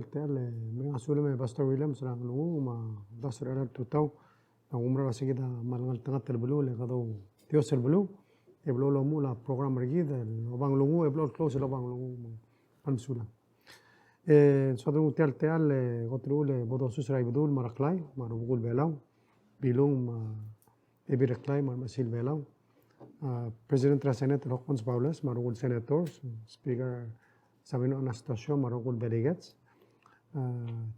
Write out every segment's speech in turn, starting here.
tel mga sulame Pastor Williams rang lungu ma dasur era tutaw ang umra sige da malangal tangat terbulu le kado tios terbulu eblo lo mula program regida obang lungu eblo close lo bang lungu pansula sodru tel gotru le bodo susrai bedul maraklay marugul belau bilung ebiraklay masil belau President ra Senate Rokons Paulas marugul senators speaker Sabino Anastasio marugul delegates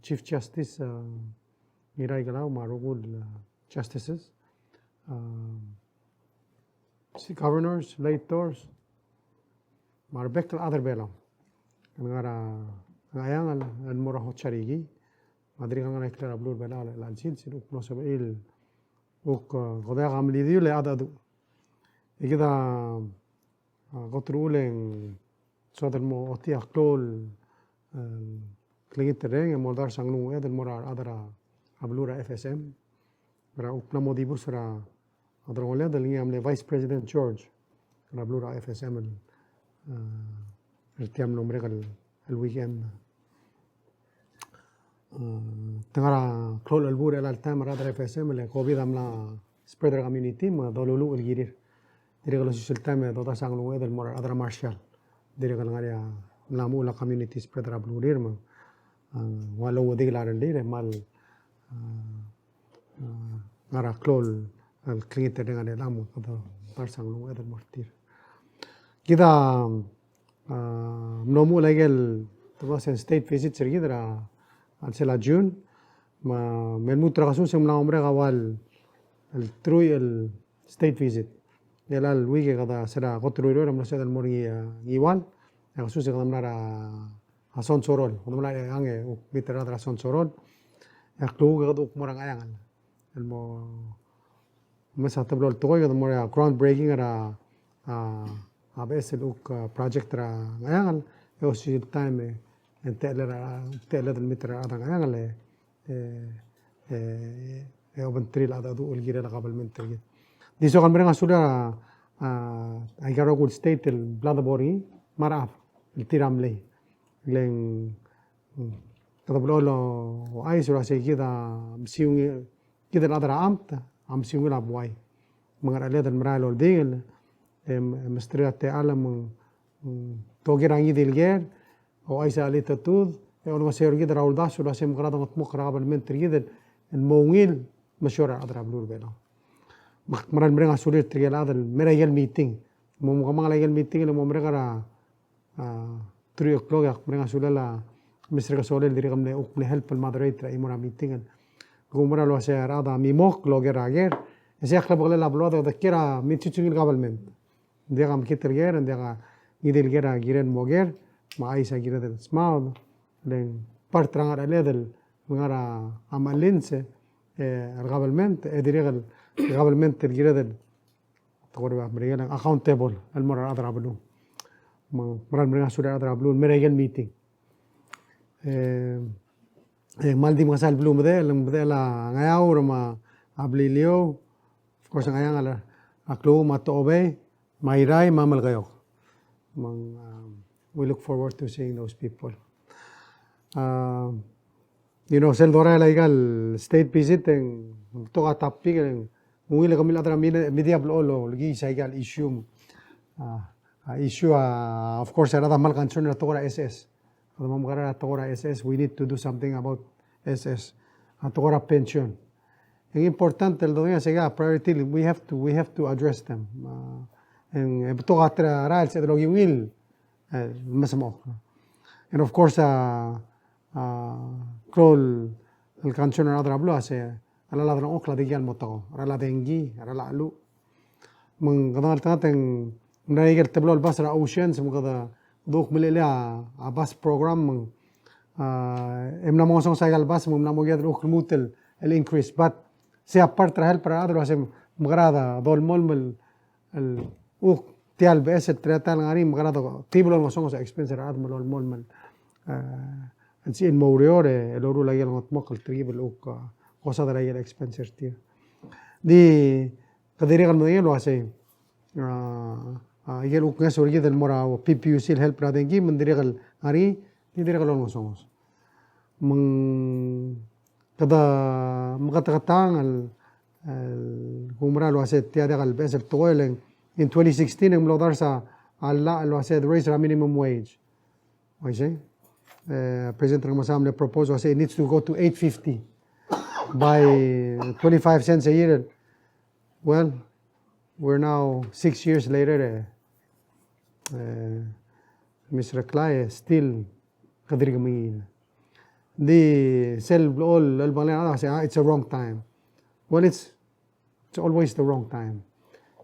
Chief Justice Miray Galao marugul justices governors lators marbekal other belau ngara ngayang al mura hocharigi madri ngana ikla ablur belau la jil siluk no sabil uk goda gamli diu le adadu ikida gotruleng sodal mo oti aklol klingit tereng moldar sangnu edel mora adara ablura FSM ra upna modibus ra adara ole del ngamle Vice President George ra ablura FSM el tiam nombre el weekend tengara klol albur el altam ra adara FSM le covid amla spreader community ma dolulu el girir dire kalau sultame dota sangnu edel mora adara marshal dire kalau ngaria namu la community spreader ablurir ma walau wadi laran dire mal ngara klol al klingit dengan namu atau tarsang lu edel mortir kita nomu lagel terus state visit sergidra al sela June ma melmutra kasun semna umre kawal el true el state visit Yalal wiki kada sera kotruro ramla seda el mori igual kasus kada mara ason sorol mara ange mitra dra ason sorol yaklu kada ukmorang ayangan el mo mesa tablo toy kada mora ground breaking ara abes el uk project ra ayangan yo si time entelera del mitra ada ayangan le open trail ada du ulgira qabel mentel Diso kan mereka sudah agar aku state el bladabori maraf el tiramle leng kata belolo ai sudah saya kita siung kita ada amta am siung la buai mengarale dan meralo dingel mestria te alam togerang idilger o ai sa alita tud e ono se orgi dra ulda sudah sem grado mutmuk rabal mentri el mongil mashura adra blur belo Maran mereka sulit tergelada mereka meeting, mau kamang lagi meeting le mau mereka ra 3 o'clock ya mereka sudah la mereka solel diri kami ukne help el moderator imora meeting gumra lo se arada mimok loger ager ese akla bagle la bloda da kira mitchungil government dia kam kiterger dia idil gera giren moger ma aisa gira del small len partranga ledel ngara amalinse el government e dirigal Government tergira del tawar mereka accountable al mora adra blu maran mereka sudah adra blu mereka meeting mal di masal blu mede la ngayau ma ablilio of course ngayang ala aklo matobe mairai mamal gayo we look forward to seeing those people you know sel dora legal state visit en toka topic Mungkin kami ada media blolo lagi saya issue of course ada mal concern na tora SS. Kalau mau magara tora SS we need to do something about SS. Tora pension. Yang importante el donya sega priority we have to address them. En tora ral se drogi will masamo. And of course crawl el concern na adra blo ase Alala drang okla digian moto, alala dengi, alala alu. Mengkadang teng naiger teblo al basra oceans mengkada dok melele a bus program emna mosong sagal bus emna mo gedro ukmutel el increase but se apart rahel para adro asem magrada dol molmel el tial bes tretal ngari magrada tiblo mosong sa expense ad molol molmel en si en moriore el oru la yel ngotmokal tribel cosa de la expenses tío di kadiri kan mo lo ase yel uk ngasol del mora PPUC help ra dengi mendiri kal ari ni dire kalon ngosongos kada makatakatang kumra lo ase tiada kal besel toileng in 2016 ang mlodar sa alla lo ase raise the minimum wage. I say President Ramasamne proposed was it needs to go to 850 by 25 cents a year. Well, we're now 6 years later. Mr. Clay still kadrigamil. The sell all it's a wrong time. Well, it's always the wrong time.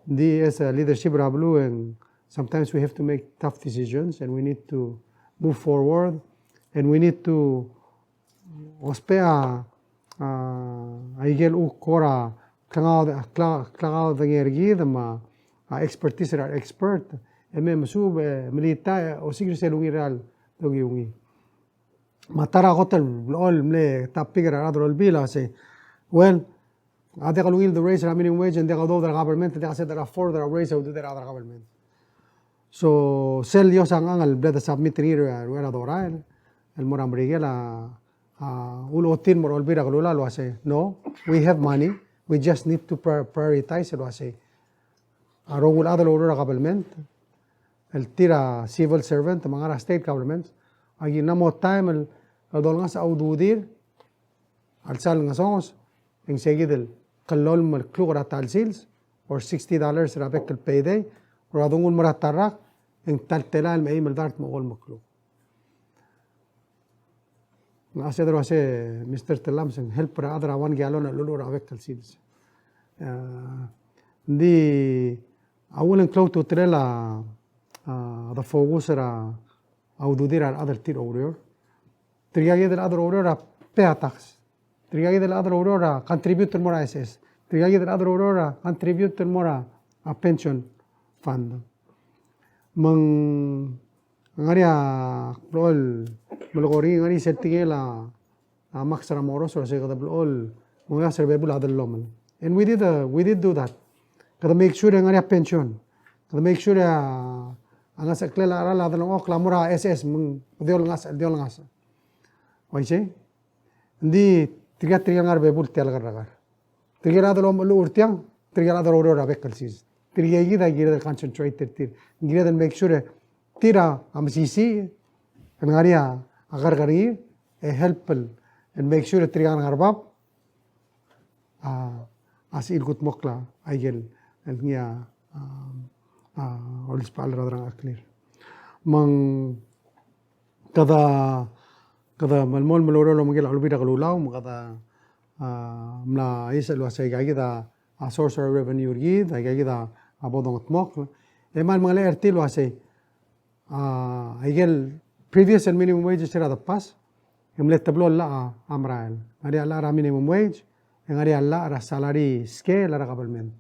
The as a leadership Rablu, and sometimes we have to make tough decisions, and we need to move forward, and we need to ospea aigel ukora klangao the energy the expertise are expert masub milita o sigre selungiral dogiungi matara hotel all mle tapigra adrol bila say well they will the raise the minimum wage and they go the government they said that afford the raise of the other government so sell yo sang ang bleda submit here wala dorael el moram brigela ulotin mor olbira kalula lo say no we have money we just need to prioritize lo say arogul adal order government el tira civil servant mga state governments agi namo time el dol nga sa aududir al sal nga sons en seguidel kalol mal klura tal sales or $60 rabek el payday or adungul maratarak en taltelal may maldart mo gol maklu nga ase dero ase Mr. Telamsen help para adra 1 gallon lulu rabek el sales di awalan clow to trela the focus era aududir al other tir order trigage del other order pay tax trigage del other order contribute more SS trigage del other order contribute more a pension fund mang ngaria plol malgori ngari setting la max ramoros or se kada plol mga survival adal loman and we did do that kada make sure ngaria pension kada make sure ang sa klela ara la dalong ok lamura SS mung diol ngas oise ndi tiga ngar bebul tel gar tiga dalom lu urtiang tiga dalom ro rabek kalsis tiga gira concentrated tir gira make sure tira am sisi ngaria agar gari helpful and make sure tiga ngar bab as ilgut mokla aigel ngia olis pal radra clear mang kada malmol maloro lo mangel albira kalulaw kada mla isal wasay gagida a source of revenue gid gagida abodong tmok emal mangale ertil wasay aigel previous and minimum wage sira da pas emlet tablo la amrael ari ala minimum wage ngari ala ra salary scale ra government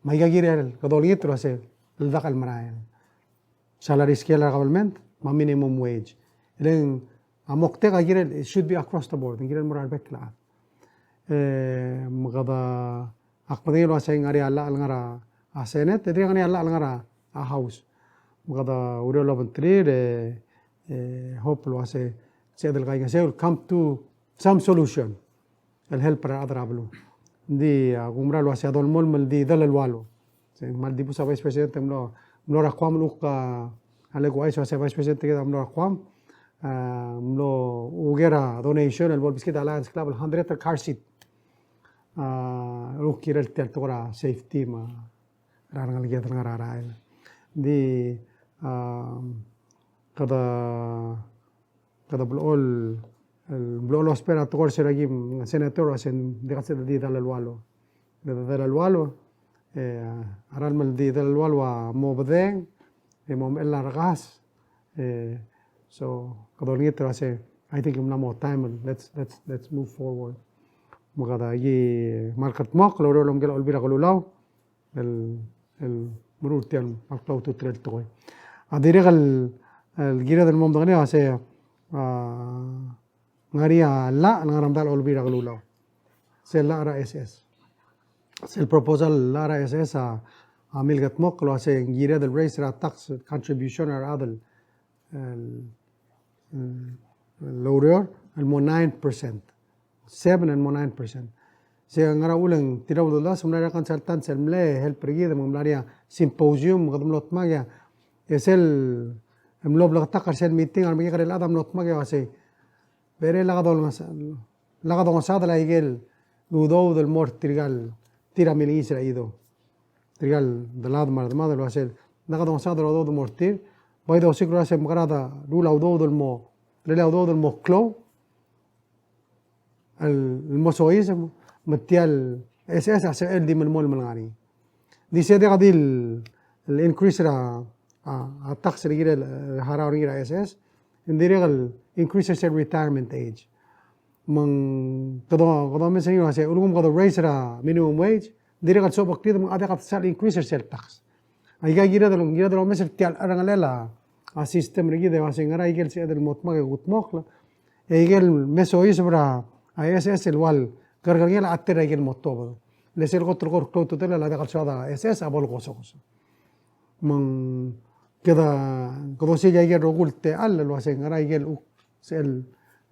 may gagirel kadolitro ase ldakal marael salary scale government ma minimum wage then amokte gagirel it should be across the board ngirel moral bekla magada akpadelo ase ngari alla ngara a senate de ngari alla ngara a house magada urelo ventre hope lo ase sedel gaiga se will come to some solution el help para adrablo di gumra lo hacia dol mol di dalal walo mal di pusa vice president mlo rakwam luka ale ko aiso vice president ke mlo rakwam mlo ugera donation el bol biscuit alliance club 100 car seat ukira el tora safety ma rangal ge ngara di kada blol el blolo spera tokor seragi senator asen de di dalal walo aral mal di dalal walo mo bedeng mo ella ragas so kadolito ase I think I'm more time let's move forward magada yi market mok lo lom gel olbira kolulaw el murutian markau to trel toy adire el gira del mom dagni ase ngaria la ngaram dal olbira kalulaw sel la ra SS sel proposal la ra SS amilgat mok lo ase gira del raise ra tax contribution or adal lower, and more 9%. 7 and more 9%. Saya ngara ulang tidak betul sebenarnya konsultan selmle help pergi dan memlaria symposium kadang lot magya esel emlob lagta karsel meeting al magi karel adam lot magya wase bere lagadol ngasada la igel ludo del mort trigal tira mili isra ido trigal dalad mar madal wase lagadol ngasada lo do mortir baydo sikro ase magrada lula udo del mo lela udo del mo clo el mosoismo متيال اس اس عشان ال دي من مول ملغاني دي سيدي غادي الانكريس را الطقس اللي غير الحراره غير اس اس ندير الانكريس سيل ريتايرمنت ايج من قضا مثلا واسي اولهم قضا ريس را مينيمم ويج ندير غال سوبك تيد من ادي سال انكريس سيل طقس اي غير دلو مثل تيال ارغلا السيستم ريجي ده واسي غرا يجل سيد الموت ما غوتموخ يجل مسويس برا اي اس اس الوال Gargangnya la atter agel motto ba lesel gotro gor klo tutela la dagal sada ss abol goso man keda kodo si jagel rogulte alla lo hacen ara agel sel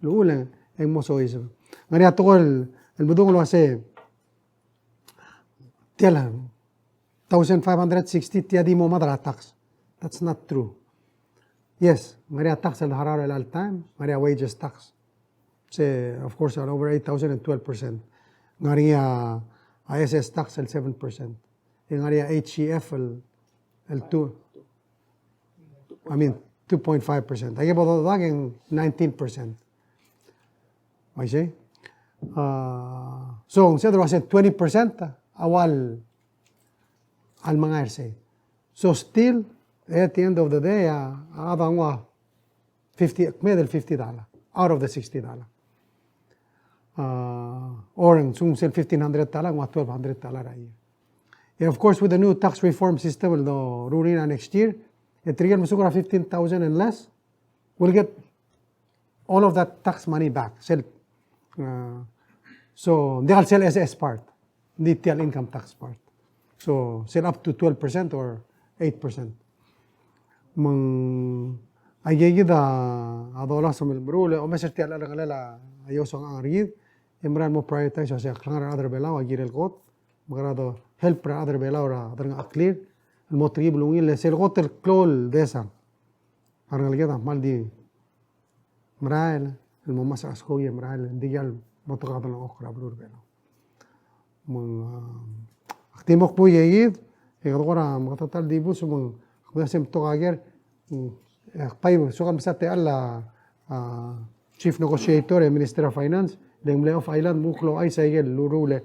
lula en moso eso ngari atogol el budong lo hace tela 1560 tiadi mo madra tax. That's not true. Yes, ngari tax al harara al time ngari wages tax. Say, of course, are over 8,000 and 12%. Ngaria ISS tax al 7%. Ngaria HEF al 2.5%. I give all the in 19%. I see. So instead of 20% awal al mangarse. So still at the end of the day, abangwa $50 out of the $60. Or in sum sell $1,500 or $1,200 a year. And of course, with the new tax reform system, the Rurina next year, at Regal Musukura 15,000 and less, will get all of that tax money back. So they'll sell SS part, detail income tax part. So sell up to 12% or 8%. Ay gida adola sa milbrule o meserti ala la ayosong ang rigid imran mo prioritize sa klangar other Belau agirel got magrado help pra other Belau ra other nga clear el motrib lungil le sel got el clol desa arang gida mal di mrael el momas asko ye mrael digal motogado ng okra blur Belau aktimok po yegid e gora magtatal dibu sumang kudasem togager طيب شو كان مساتي alla chief negotiator e minister of finance le of island muklo ay saigel lurule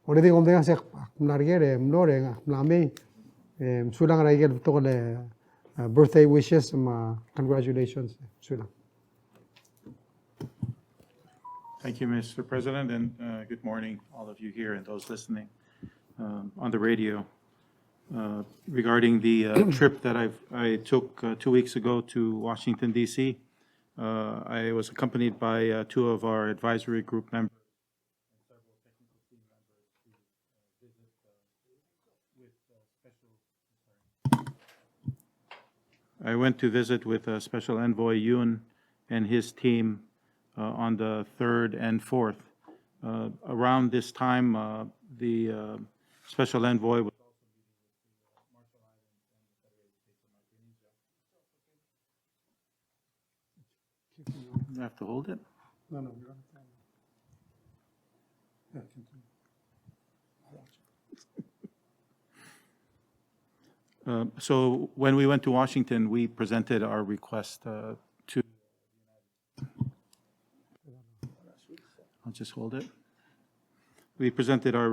ore di gomde se nargere mnore mlame sulang raigel to le birthday wishes congratulations sulang. Thank you, Mr. President, and good morning all of you here and those listening on the radio. Regarding the trip that I took 2 weeks ago to Washington, D.C., I was accompanied by 2 of our advisory group members and several technical team members to visit I went to visit with Special Envoy Yoon and his team on the 3rd and 4th. Around this time, the Special Envoy was You have to hold it? No, you don't. So when we went to Washington, we presented our request to. I'll just hold it. We presented our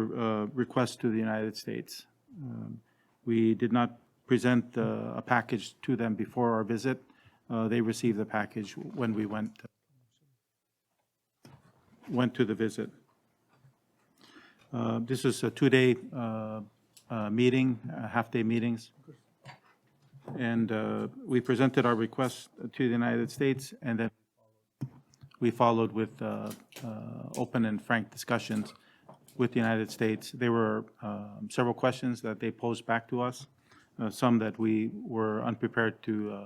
request to the United States. We did not present a package to them before our visit. They received the package when we went to the visit. This is a 2-day meeting, half-day meetings. And we presented our request to the United States, and then we followed with open and frank discussions with the United States. There were several questions that they posed back to us, some that we were unprepared to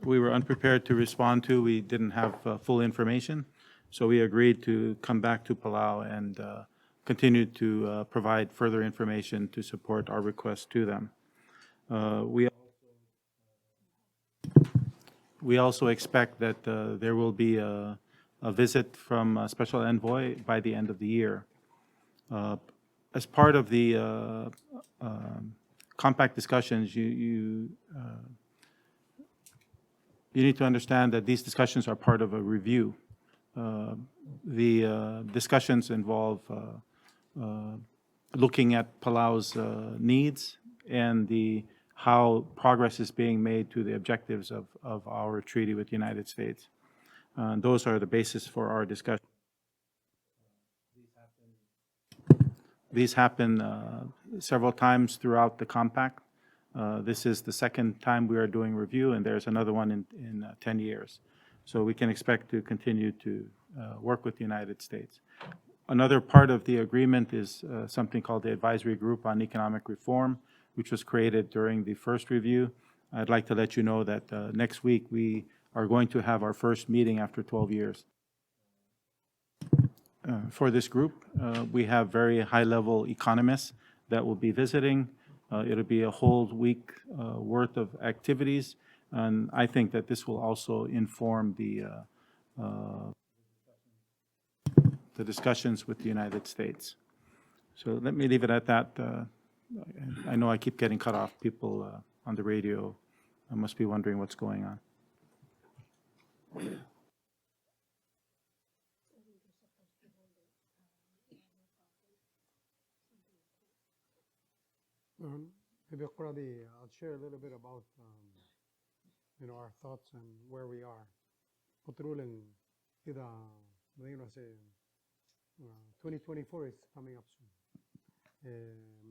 we were unprepared to respond to. We didn't have full information, so we agreed to come back to Palau and continue to provide further information to support our request to them. We also expect that there will be a visit from a special envoy by the end of the year. As part of the compact discussions, you need to understand that these discussions are part of a review. The discussions involve looking at Palau's needs and how progress is being made to the objectives of our treaty with the United States. Those are the basis for our discussion. These happen several times throughout the compact. This is the second time we are doing review, and there's another one in 10 years. So we can expect to continue to work with the United States. Another part of the agreement is something called the Advisory Group on Economic Reform, which was created during the first review. I'd like to let you know that next week we are going to have our first meeting after 12 years. For this group, we have very high-level economists that will be visiting. It'll be a whole week worth of activities, and I think that this will also inform the discussions with the United States. So let me leave it at that. I know I keep getting cut off. People on the radio must be wondering what's going on. Maybe I'll share a little bit about our thoughts and where we are. Patrolling, 2024 is coming up soon.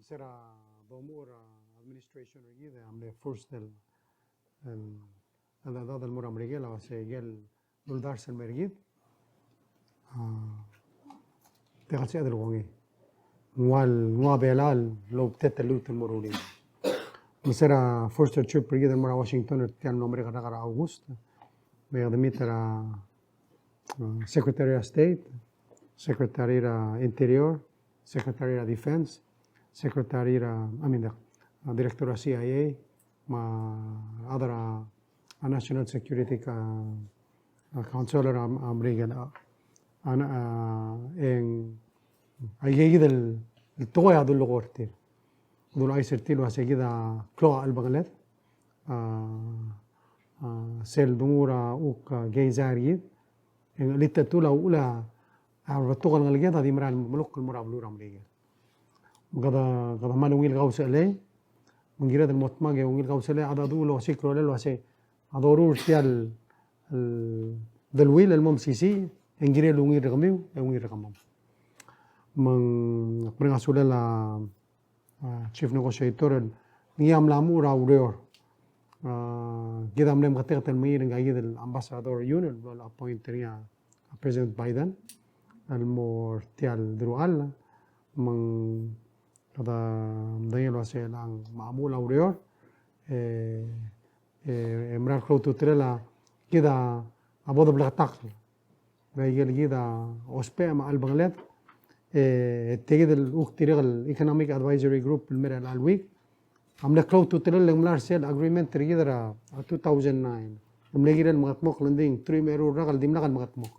Sera Bomur administration rigid. I'm the first and هذا المرة أمريكا لو سيجل دولدارس المريض تقال سيد الوعي نوال بيلال لو بتتلوت المرورين مسرا first trip rigid المرة واشنطن تيان أمريكا نقرأ أغسطس بيقدميترا Secretary of State, Secretary of Interior, Secretary of Defense, Secretary of Director of CIA, other National Security Counselor American. En أيجيد التوعية دول لغورتين دول أي سرتيلو هسيجيدا كلوا البغلات سيل دمورا أوك جيزاريد إن لتتولا أولى عرفتوغ الغلجات هذه مرة الملوك المرة بلور أمريكا قد ما نويل غوس عليه من جراد المطمئة ونويل غوس عليه عدا دول وسيكرو ليل وسي عضورور تيال دلويل الممسيسي إن جراد ونويل رغميو ونويل رغمم من prengasula la chief negotiator ngiam lamu raureur gidam nem katek tel mir ngai del ambassador union la appointeria president Biden al mortial drual man kada dayelo se lang mamu laureur emrar khoutu trela kida abod blaqtak gayel gida ospe ma al baglet تجد الأختيار الإيكونوميك أدفايزري جروب المرة الألويك عملنا كلو توتيل لملار سيل أجريمنت تريدرا 2009 ملاقي المغتمق لندين تري ميرو رجل ديم لقى المغتمق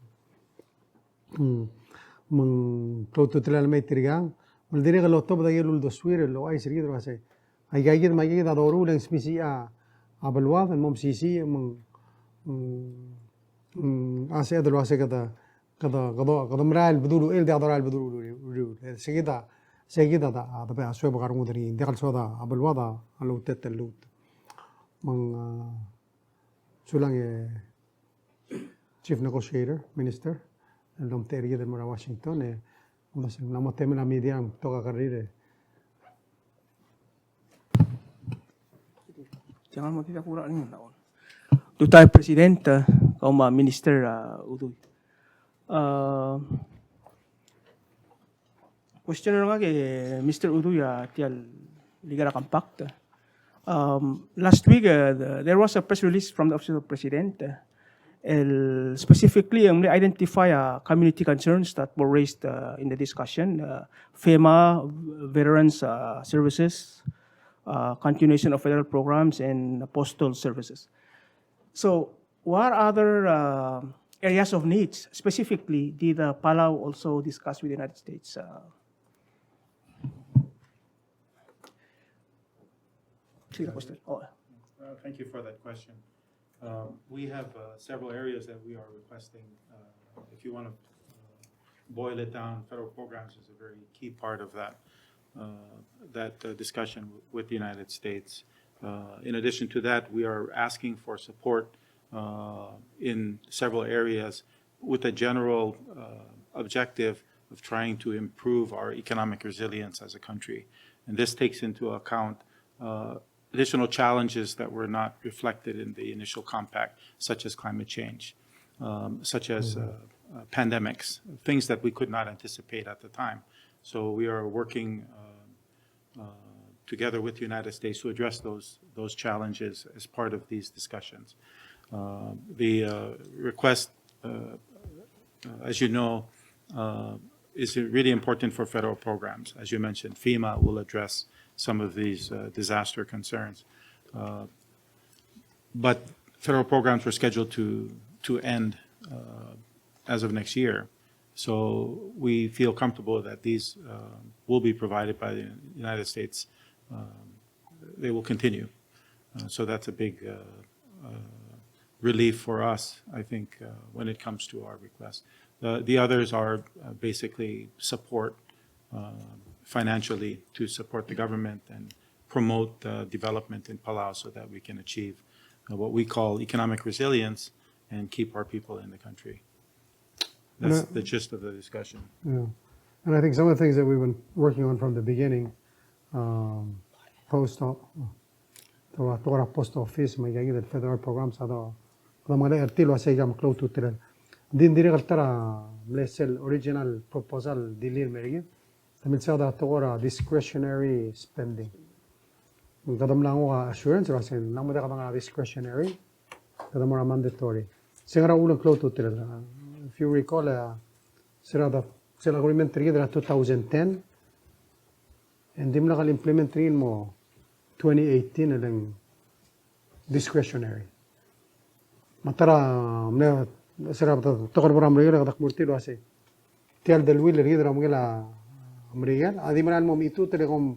من كلو توتيل المي تريجان والدنيا قالوا طب ده يلو التصوير اللي هو أي سريد راسه هاي جايد ما جايد أدورو لين سبيسي أبلواد المهم سيسي من أسيا دلوقتي كده قضاء مرال بدولو إيه ده ضرال بدولو سيجدا ده بقى سوى بقارن مدرين دخل سودا قبل وضع على تتلوت من سولان chief negotiator minister اللي متأريد المرا واشنطن بس لما تمنا ميديا توقع كريره Jangan mau kita kurang ni naon. Tutay presidente kauma minister utoy. Question nga kay Mr. Uduya tial ligara compact. Last week, there was a press release from the Office of the President. Specifically, identify community concerns that were raised in the discussion. FEMA, Veterans Services, continuation of federal programs, and postal services. So, what other areas of needs specifically did Palau also discuss with the United States? Thank you for that question. We have several areas that we are requesting. If you want to boil it down, federal programs is a very key part of that discussion with the United States. In addition to that, we are asking for support in several areas with a general objective of trying to improve our economic resilience as a country. And this takes into account additional challenges that were not reflected in the initial compact, such as climate change, such as pandemics, things that we could not anticipate at the time. So we are working together with the United States to address those challenges as part of these discussions. The request, as you know, is really important for federal programs. As you mentioned, FEMA will address some of these disaster concerns. But federal programs were scheduled to end as of next year. So we feel comfortable that these will be provided by the United States. They will continue. So that's a big relief for us, I think, when it comes to our request. The others are basically support financially to support the government and promote development in Palau so that we can achieve what we call economic resilience and keep our people in the country. That's the gist of the discussion. Yeah. And I think some of the things that we've been working on from the beginning, post office, may gagawin del federal programs ado, kung mga artilo sa igam close to tiran. Din dire kaltara mlesel original proposal dilil merigi. Tamin sa da tokora discretionary spending. Kadam lang ko assurance rasen nang mada ka mga discretionary, kadam mo mandatory. Singara ulang close to tiran. If you recall, sila agreement three dra 2010, and dim nakal implement three mo 2018 alang discretionary. Matara mna sila tokar mo ramre la kadak murti lo ase. Tial del will ri dra mo la amrigan. Adi manan mo itu telekom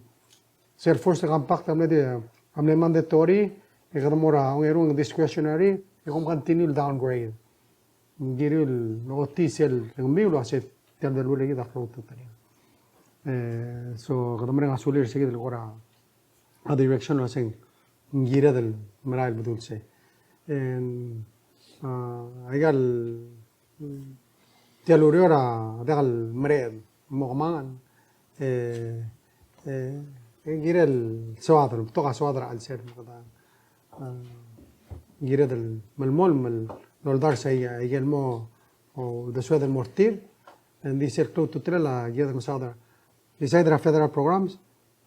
self force compact amne de amne mandatory e kadam mo ra ang erong discretionary e kom continue downgrade. Ngerel notisel ng miulo aset tial del will ri da floto tani. So kadam nga sulir sige del kora a direction lo aseng ngira del maral budul se. And aigal tial uriora dagal mred mogaman ngerel swadar toka swadar al ser kada ngira del malmol mal noldar say aigal mo o the swadar mortir and this is close to trela gira swadar beside the federal programs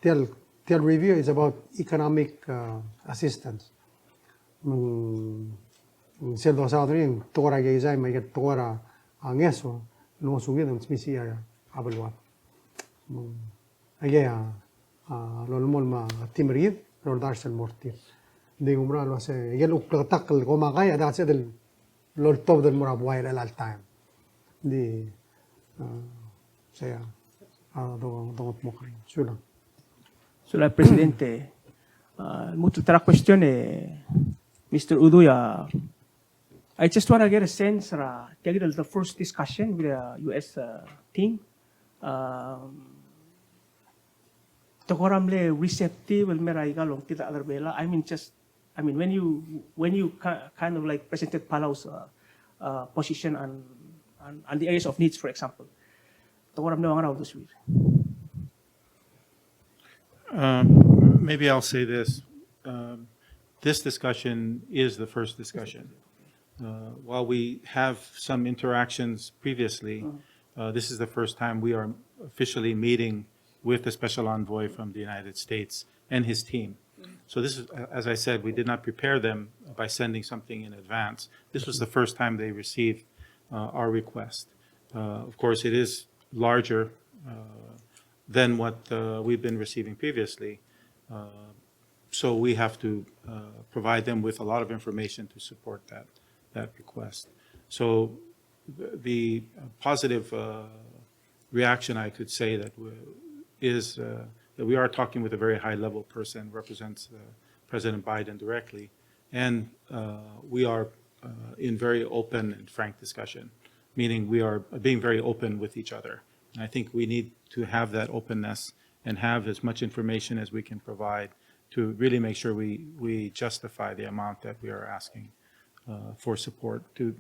tial review is about economic assistance. Seldo swadar yung tora gayzay may get tora ang eso no sugid ang smisi abalwa. Agaya lolmol ma timrid noldar sel mortir. Di umra lo se yel uktak ko makay ada se del lol top del mura buhay al time. Di saya do mo kay sula. Sulla Presidente, molto tra questione, Mr. Udoya, I just want to get a sense, the first discussion with the U.S. Team, tokoramle receptive, meraigalong tita aderbela. I mean, when you kind of like presented Palau's position on the areas of needs, for example, tokoramle wangarao this week. Maybe I'll say this. This discussion is the first discussion. While we have some interactions previously, this is the first time we are officially meeting with the special envoy from the United States and his team. So this is, as I said, we did not prepare them by sending something in advance. This was the first time they received our request. Of course, it is larger than what we've been receiving previously. So we have to provide them with a lot of information to support that request. So the positive reaction, I could say, is that we are talking with a very high-level person, represents President Biden directly, and we are in very open and frank discussion, meaning we are being very open with each other. And I think we need to have that openness and have as much information as we can provide to really make sure we justify the amount that we are asking for support to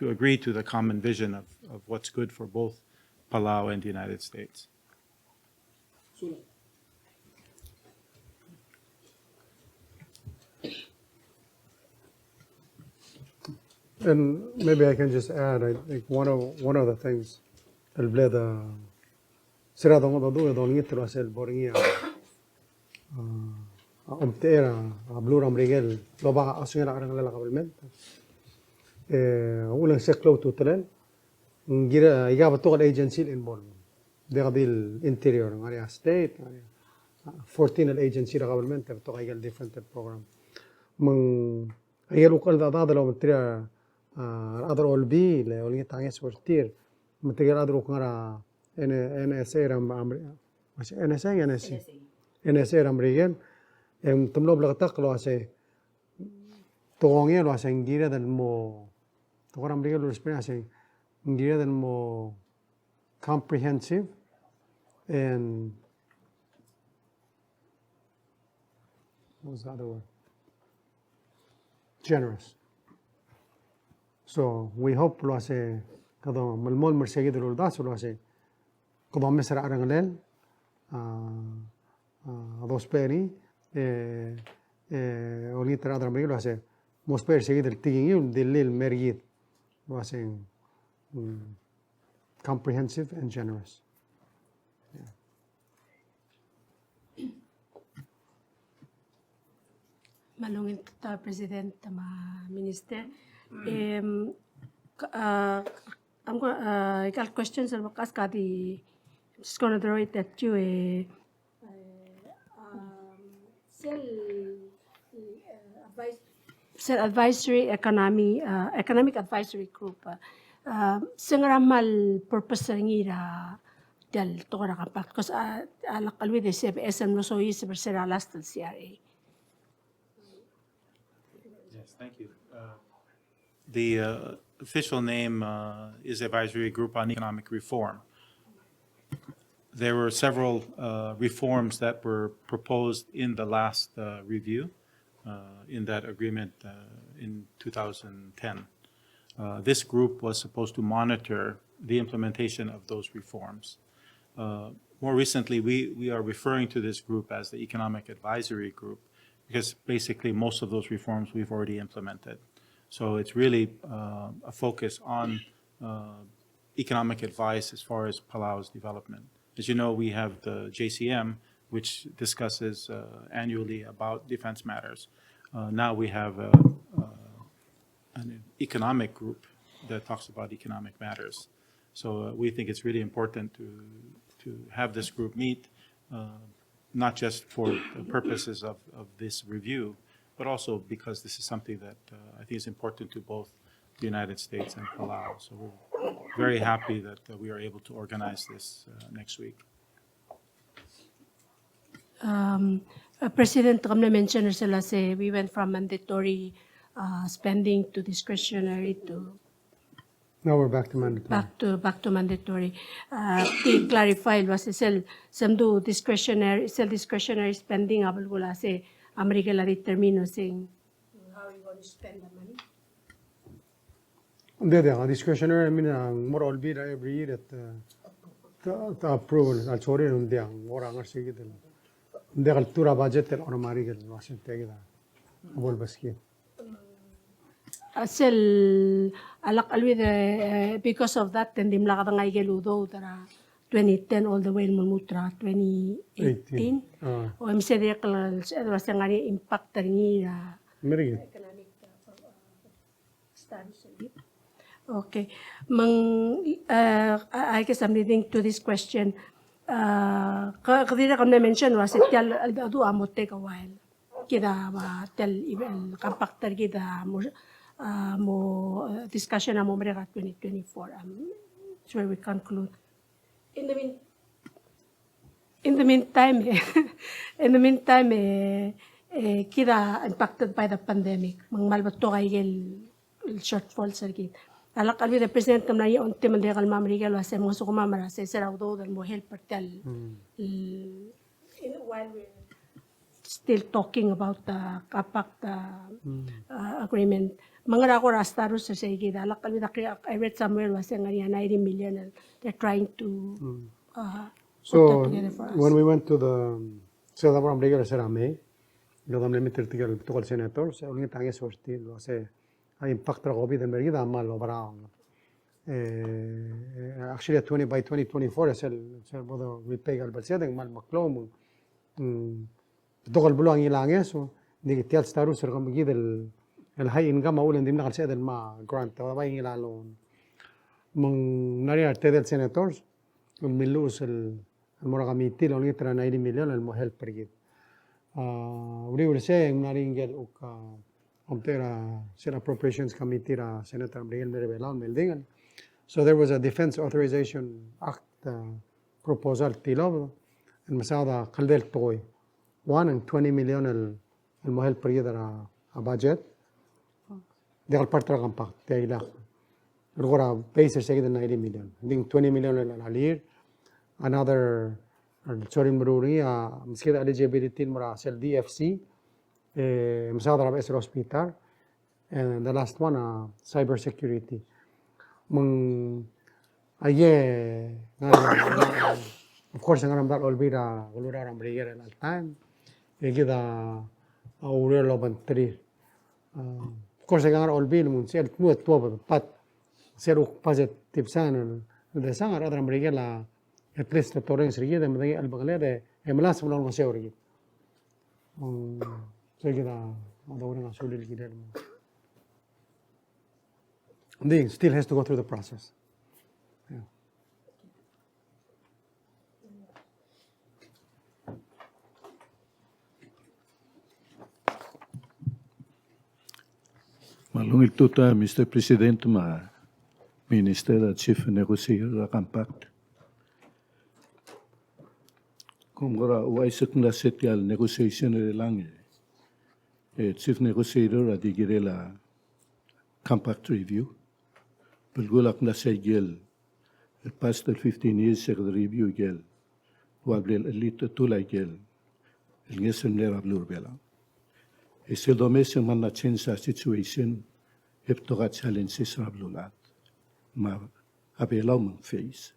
agree to the common vision of what's good for both Palau and the United States. And maybe I can just add, I think one of the things البلاد سرادة موضوع دون يترو أسئلة بورية أمتيرا بلورا مريجل لبعض أسئلة عرنا للا قبل من أولا سكلو توتلن نجير إجابة تقول agency الانبول ده قبل الانتريور ماريا ستيت ماريا 14 الايجنسي قبل من تبتوع إجال different program من إجال وقال ده لو متريا other all be لو يتعني سورتير متريا other وكنا NSA رام أمريكا NSA رام ريجل تملو بلغتك لو أسي توعية لو أسي إنجيرة دلمو توعية أمريكا لو رسمي أسي إنجيرة دلمو comprehensive and what was the other word? Generous. So we hope lo hace kado malmol merseguido lo das lo hace kado mesra arangalel dos peri oli tra adra lo hace mos perseguido el tigin del mergid lo hace comprehensive and generous. Malungin ta President ma Minister. I'm going. I got questions. I'm just going to throw it at you. Advisory economic advisory group. Sengaramal purpose ngira del tora kapat because alakalwi de SM no so is bersera last del CRA. Yes, thank you. The official name is Advisory Group on Economic Reform. There were several reforms that were proposed in the last review in that agreement in 2010. This group was supposed to monitor the implementation of those reforms. More recently, we are referring to this group as the Economic Advisory Group because basically most of those reforms we've already implemented. So it's really a focus on economic advice as far as Palau's development. As you know, we have the JCM, which discusses annually about defense matters. Now we have an economic group that talks about economic matters. So we think it's really important to have this group meet, not just for the purposes of this review, but also because this is something that I think is important to both the United States and Palau. So we're very happy that we are able to organize this next week. President Kamna mentioned say we went from mandatory spending to discretionary to Now we're back to mandatory. back to mandatory. To clarify was some do discretionary spending abul gula say America la determino saying how you going to spend the money. The discretionary, I mean, more all be every year at the approval. I'll sorry, and the more I'm saying it. The altura budget or America was in take that. All basket. Sel alak alwi because of that then dimla kadang ay geludo tara 2010 all the way Mulmutra 2018. O MCD kalal was nga ni impact rin Merigit. economic status. Okay. I guess I'm leading to this question. Kadira kam na mention was it yal adu amot take a while. Kita tell even compactor kita mo discussion na mo mereka 2024. Sure we conclude. In the meantime, kita impacted by the pandemic. Mang malbat to kay shortfall circuit. Alak alwi the president kam na yung ultimo de kalma Ngerel was mga sukumamara sa saraw do dan mo help pertel. While we're still talking about the compact agreement. Mga rako rastaro sa sige alak alwi I read somewhere was nga 90 million and they're trying to So together for us. when we went to the Ciudad de Ngerel Serame, lo dam limited tigal tukal senator, sa uling tangi sorti lo se impact ra COVID and merida mal lo barang. Actually 20 by 2024 es el bodo we pay al balsedeng mal maklom. Tukal bulo ang ilange so di tial staru ser kam gid el high income aulen dim nakal sedel ma grant wa bay ilalo. Mong nari arte del senators milus el mora committee lo nitra 90 million el mo help pergit. We were saying naringel uka Omtera Senate Appropriations Committee ra Senator Belau meldingan. So there was a Defense Authorization Act proposal tilob and masada kaldel toy 1 and 20 million el mohel periodo a budget. De al parte compact te ila. Agora base se de 90 million. Ding 20 million el alir. Another sorry mruri miskeda eligibility mura sel DFC. مساعدة ربع hospital and the last one cyber security من of course ngaram dar olbira ulura ram Ngerel al time egida aure lo bantri of course ngar olbil mun sel tuot tuo pat seru positive san de sangar ram Ngerel at least the torrents rigida mdagi al baglede emlas mo no seori so kita ada orang sulit kita. They still has to go through the process. Yeah. Malungil tuta, Mr. President, Minister at Chief Negotiator Compact. Kung gora uaisak na setial negotiation lang Chief Negotiator at Ngerel Compact Review. Bulgulak na sa gel. Past 15 years sa review gel. Wablel elite tulay gel. El ngesem lera blur bela. Ese domes man na change sa situation. Heptoga challenges rablulat. Ma abelaw mang face.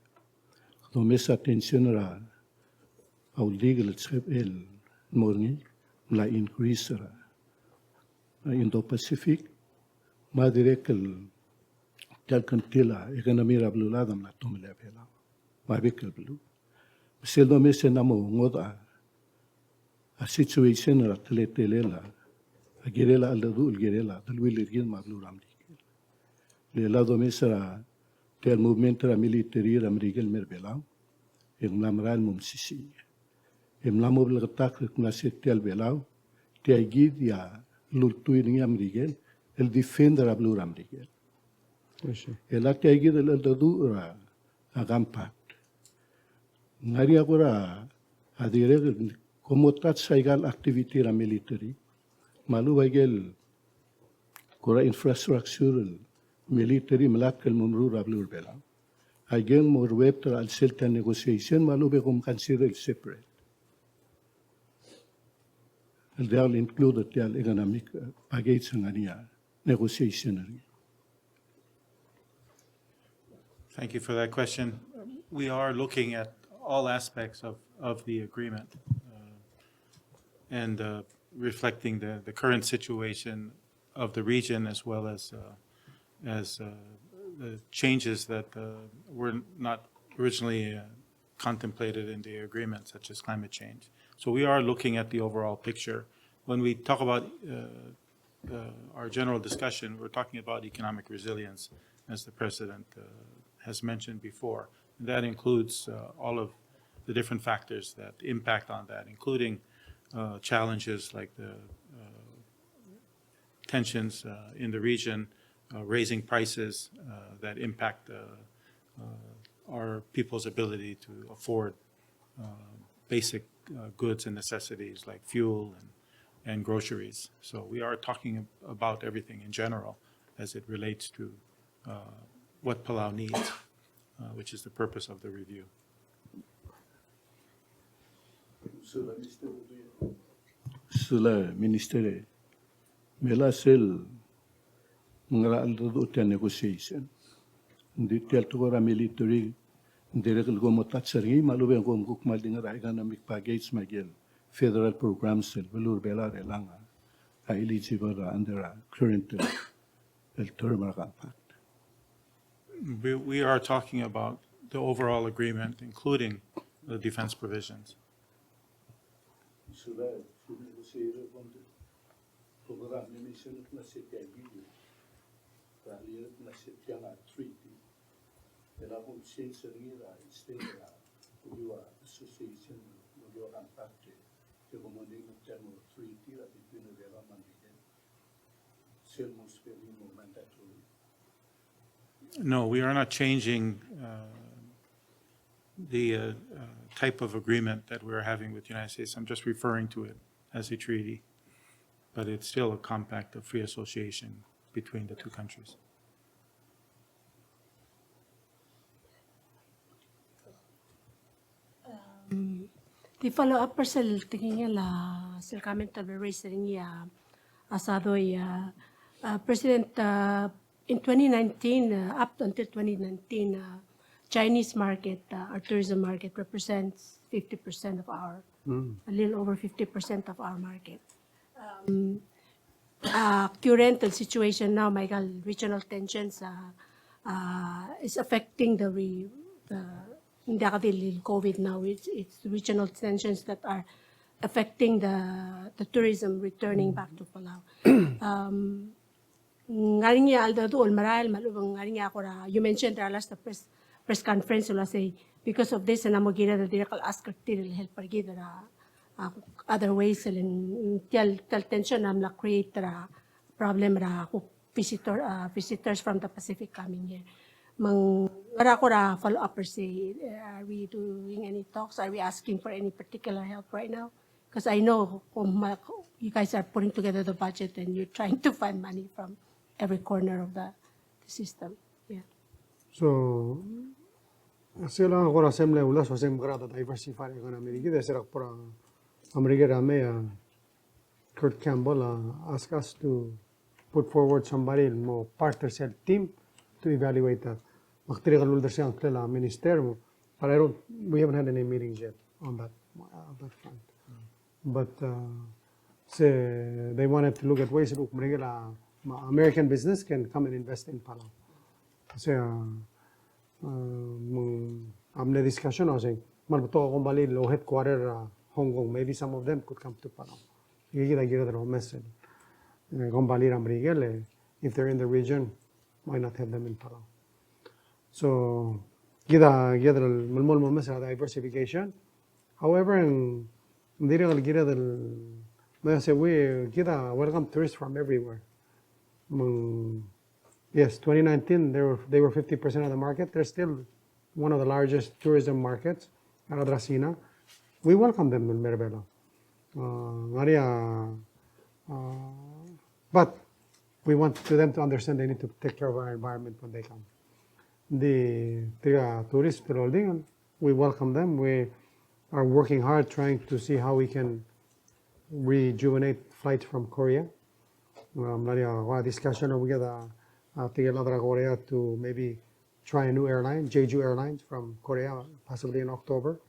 Domes attention ra. Au legal trip el morning. La increase ra. Indo-Pacific, madirekal talkantila economy rabluladam na tumilabela. Mabikal blu. Seldo mese namo ngoda a situation ra teletelela. Ngerel aldadu Ngerel dalwil irgin magluram dikil. Lela do mese ra tel movement ra military ra Ngerel merbela. Imlamral mumsisi. Imlamobil gatak na setel Belau. Tiagid ya lultuin niya Ngerel, el defender ablur Ngerel. El ati agid el aldadu ra agampat. Ngari agora adire como tat saigal activity ra military. Malu bagel kora infrastructure military malak el mumru ablur bela. Again more web tra al selta negotiation malu be kom consider separate. They'll include the economic package and negotiation. Thank you for that question. We are looking at all aspects of the agreement and reflecting the current situation of the region as well as the changes that were not originally contemplated in the agreement, such as climate change. So we are looking at the overall picture. When we talk about our general discussion, we're talking about economic resilience, as the President has mentioned before. And that includes all of the different factors that impact on that, including challenges like the tensions in the region, raising prices that impact our people's ability to afford basic goods and necessities like fuel and groceries. So we are talking about everything in general as it relates to what Palau needs, which is the purpose of the review. Sula Minister, Mela Sel, Ngerel negotiation. Di teltugora military, direkel go motatsari, malube go gukmal dinga economic package magel, federal programs sel, belur bela relanga, eligible under current term pact. We are talking about the overall agreement, including the defense provisions. Sula negotiate on the program mission na setya video, rally na setya na treaty. Ela com ciência nira externa, o association no contact que como nem termo treaty between the government and selmos very mandatory. No, we are not changing the type of agreement that we're having with the United States. I'm just referring to it as a treaty, but it's still a compact of free association between the two countries. The follow-up parcel tingin la sir comment of the race asadoy President in 2019 up until 2019 Chinese market our tourism market represents 50% of our a little over 50% of our market. Current situation now, Michael, regional tensions is affecting the COVID now. It's regional tensions that are affecting the tourism returning back to Palau. Ngarinya aldo dool maral malubang ngarinya ako ra. You mentioned last press conference wala say because of this na mo gira the direct ask til help pargida other ways and tell tension am la create problem ra visitors from the Pacific coming here. Wala ko ra follow up per se. Are we doing any talks? Are we asking for any particular help right now? Because I know you guys are putting together the budget and you're trying to find money from every corner of the system. Yeah. So, sila ako ra semle ulas wasem grada diversify economy gide serak pura America rame Kurt Campbell ask us to put forward somebody more partnership team to evaluate that. Maktiri kalul der siang klela minister mo, but we haven't had any meetings yet on that front. But say they wanted to look at ways that American business can come and invest in Palau. Kasi amne discussion I say malbuto ako bali low headquarter Hong Kong, maybe some of them could come to Palau. Gira the message. Gombali Ramrigel, if they're in the region, why not have them in Palau? So gira mulmul message diversification. However, we welcome tourists from everywhere. Yes, 2019 they were 50% of the market. They're still one of the largest tourism markets, Aradrasina. We welcome them in Belau. But we want them to understand they need to take care of our environment when they come. The tourists, we welcome them. We are working hard trying to see how we can rejuvenate flights from Korea. Discussion together Korea to maybe try a new airline, Jeju Airlines from Korea, possibly in October.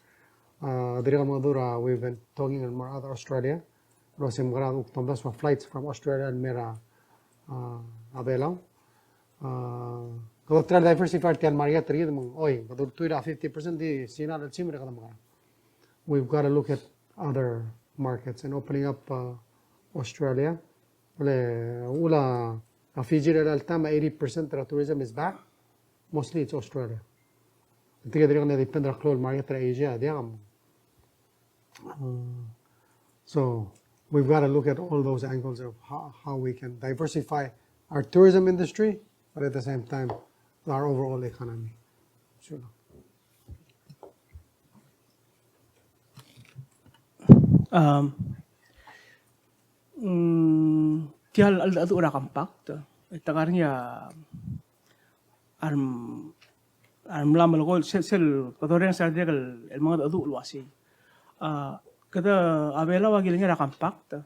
We've been talking in other Australia. Flights from Australia and Mera Belau. Kalau try diversify tiyan market tergid mong, oy, kalau tuira 50% di Sina at Chimre kada mga. We've got to look at other markets and opening up Australia. Ula Fiji al tama 80% of tourism is back. Mostly it's Australia. Tiga dari kana depend ra close market ra Asia dia kam. So we've got to look at all those angles of how we can diversify our tourism industry, but at the same time our overall economy. Sure. Tial al adu ora kampak tagarnya arm lam lo sel kotoren sa dia el mga adu luasi kada abela wagilnya ra kampak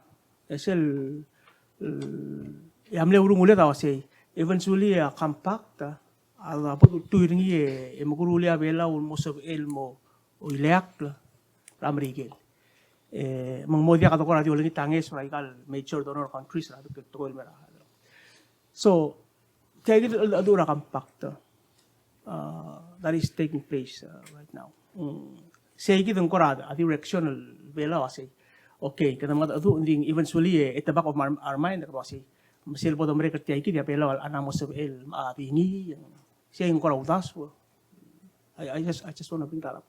sel yamle urung ule tawasi eventually kampak ala po tuiringi e maguruli abela almost of elmo o ileak ramrigel mang modia ka to ko radio lengi tanges raigal major donor countries ra to ko mera so tagi adura compact that is taking place right now say gidong korada a directional bela say okay kada mga adu ending eventually at the back of our mind ka say masil po domre ka tagi dia bela anamos of el tingi say yung koraudas I just want to bring that up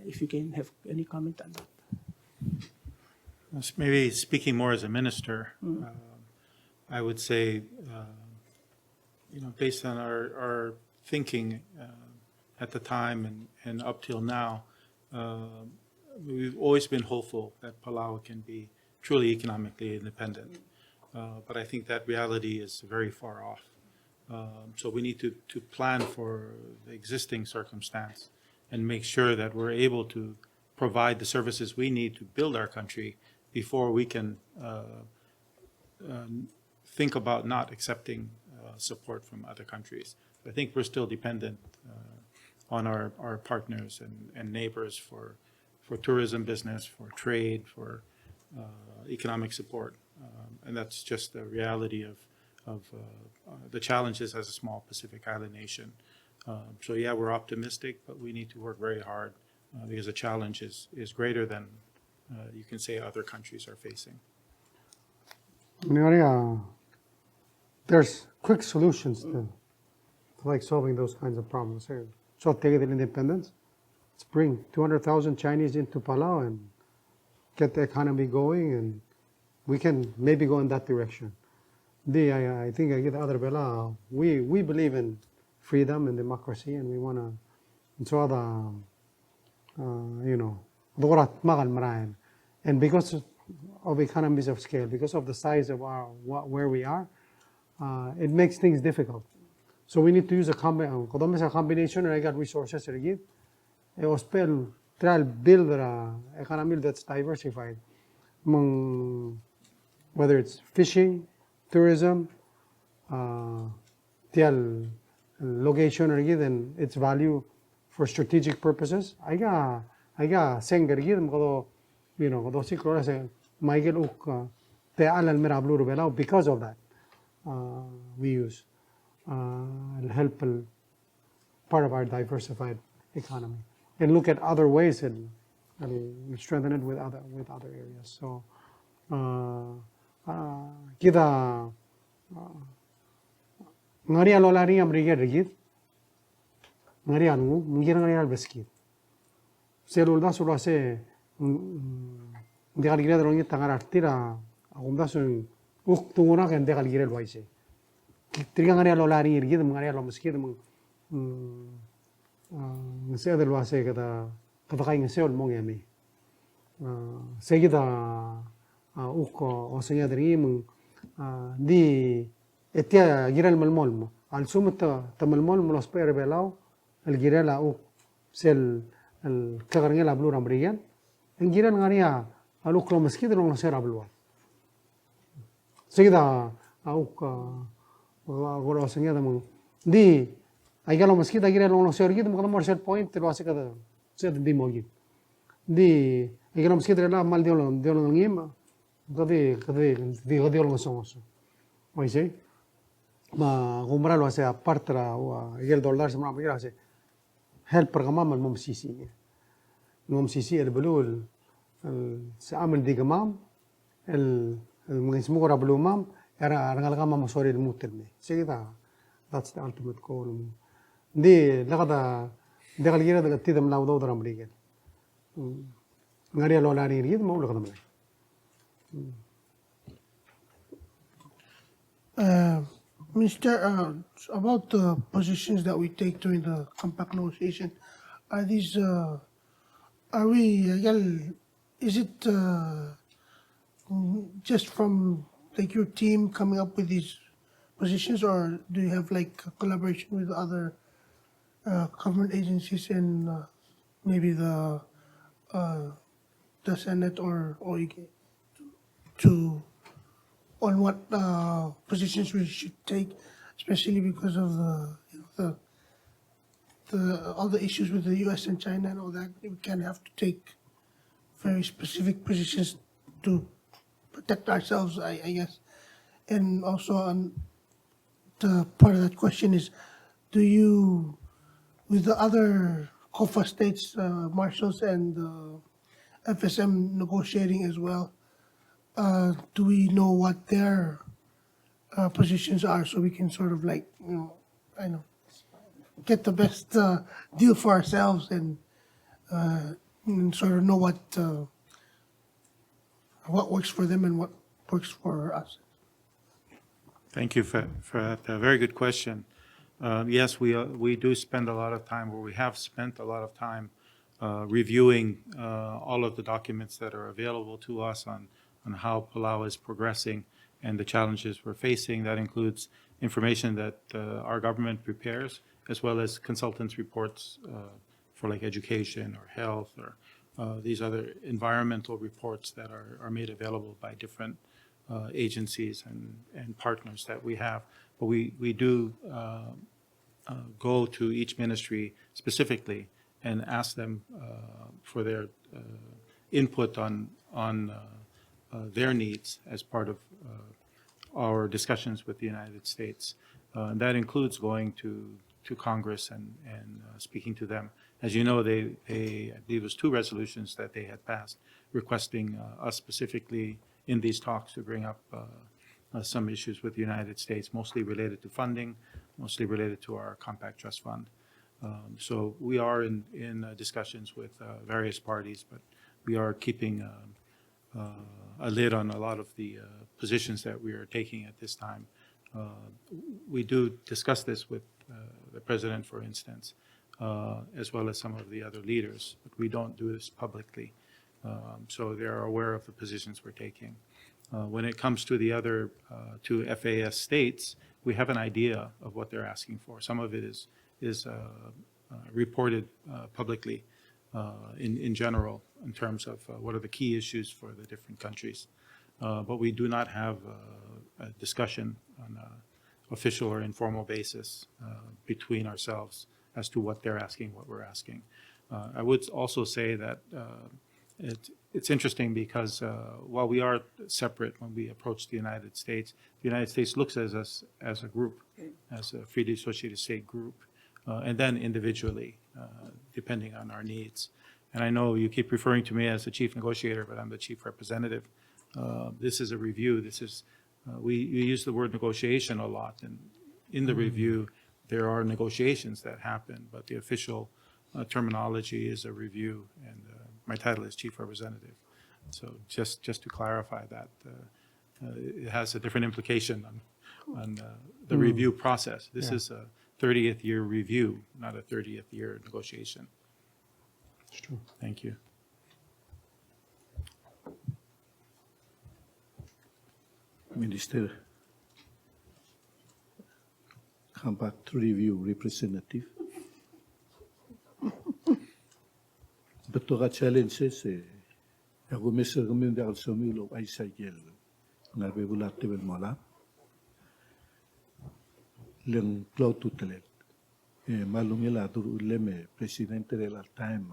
if you can have any comment on that. Maybe speaking more as a minister, I would say, based on our thinking at the time and up till now, we've always been hopeful that Palau can be truly economically independent. But I think that reality is very far off. So we need to plan for the existing circumstance and make sure that we're able to provide the services we need to build our country before we can think about not accepting support from other countries. I think we're still dependent on our partners and neighbors for tourism business, for trade, for economic support. And that's just the reality of the challenges as a small Pacific Island nation. So yeah, we're optimistic, but we need to work very hard because the challenge is greater than you can say other countries are facing. There's quick solutions to like solving those kinds of problems. So take it in independence. Let's bring 200,000 Chinese into Palau and get the economy going, and we can maybe go in that direction. I think I get other bela. We believe in freedom and democracy, and we want to. So and because of economies of scale, because of the size of where we are, it makes things difficult. So we need to use a combination. I got resources to give. Try to build an economy that's diversified, whether it's fishing, tourism, location or then its value for strategic purposes. I got senger kodo sikro se Michael uk te alal merablu Belau because of that. We use help part of our diversified economy and look at other ways and strengthen it with other areas. So kita ngari alolari amrige rigid ngari anu ngira ngari al beskid selulda sura se degal gire drongi tangar artira agumda sun tunguna kan degal gire loise triga ngari alolari rigid ngari al beskid ngse del wase kata kai ngse ol mongemi seguida uko osenya dri di etia giral malmol al sumta tamalmol los per Belau el girela u sel el kagarngela blura ambriyan en giral ngaria al uklo maskid lo sera blua seguida uko goro osenya dam di aigalo maskid agira lo sera gid mo commercial point lo ase kada sed di mogi di aigalo maskid la mal diolo ngima kadi lo somos. Oise comprar lo hace aparte y el dólar se me hace help programa el MCC el blue se amen di gamam el mengismo ora blue mam era gama masori el mutelme seguida that's the ultimate goal دي لقطة دخل جيرة دقت تيدم لا وضو درام ريجل غاري لو لا ريجل ما ولا قدم Mr. About the positions that we take during the compact negotiation, are these, are we, is it just from like your team coming up with these positions, or do you have like a collaboration with other government agencies and maybe the Senate or OIG to on what positions we should take, especially because of the all the issues with the U.S. and China and all that. We can have to take very specific positions to protect ourselves, I guess. And also on the part of that question is, do you, with the other COFA states, marshals and FSM negotiating as well, do we know what their positions are so we can sort of like, I know, get the best deal for ourselves and sort of know what works for them and what works for us? Thank you for that. Very good question. Yes, we do spend a lot of time, or we have spent a lot of time reviewing all of the documents that are available to us on how Palau is progressing and the challenges we're facing. That includes information that our government prepares, as well as consultants' reports for like education or health or these other environmental reports that are made available by different agencies and partners that we have. But we do go to each ministry specifically and ask them for their input on their needs as part of our discussions with the United States. And that includes going to Congress and speaking to them. As you know, I believe it was 2 resolutions that they had passed requesting us specifically in these talks to bring up some issues with the United States, mostly related to funding, mostly related to our Compact Trust Fund. So we are in discussions with various parties, but we are keeping a lid on a lot of the positions that we are taking at this time. We do discuss this with the president, for instance, as well as some of the other leaders, but we don't do this publicly. So they're aware of the positions we're taking. When it comes to the other 2 FAS states, we have an idea of what they're asking for. Some of it is reported publicly in general in terms of what are the key issues for the different countries. But we do not have a discussion on an official or informal basis between ourselves as to what they're asking, what we're asking. I would also say that it's interesting because while we are separate when we approach the United States looks at us as a group, as a freely associated state group, and then individually, depending on our needs. And I know you keep referring to me as the chief negotiator, but I'm the chief representative. This is a review. This is, we use the word negotiation a lot, and in the review, there are negotiations that happen, but the official terminology is a review, and my title is chief representative. So just to clarify that, it has a different implication on the review process. This is a 30th year review, not a 30th year negotiation. It's true. Thank you. Minister, come back to review representative. Betul ka challenges ako mesir kami dahil sumilo ay sagel ngabe bulat tebel mala leng cloud to telet malungila dur leme presidente de la time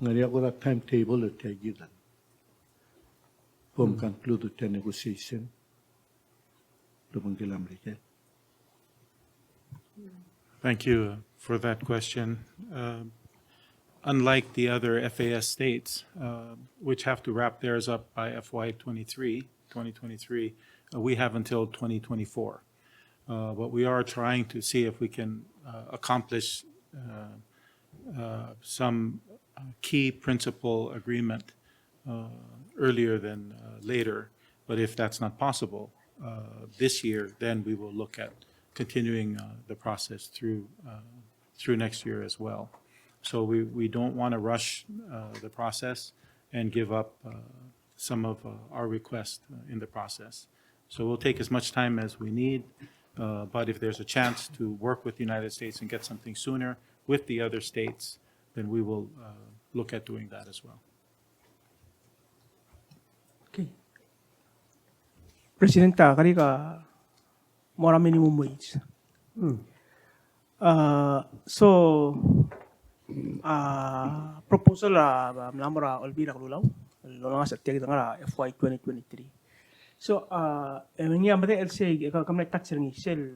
Ngari ako na timetable at tagidan. From conclude the negotiation. Lumang kilamrike. Thank you for that question. Unlike the other FAS states, which have to wrap theirs up by FY 2023, we have until 2024. But we are trying to see if we can accomplish some key principle agreement earlier than later. But if that's not possible this year, then we will look at continuing the process through next year as well. So we don't want to rush the process and give up some of our requests in the process. So we'll take as much time as we need, but if there's a chance to work with the United States and get something sooner with the other states, then we will look at doing that as well. Okay. Presidenta, kari ka mora minimum wage. Proposal namora olbira kalulaw. Lolo nga sa tiyak nga FY 2023. So, nga mate LC kamay tax ring sel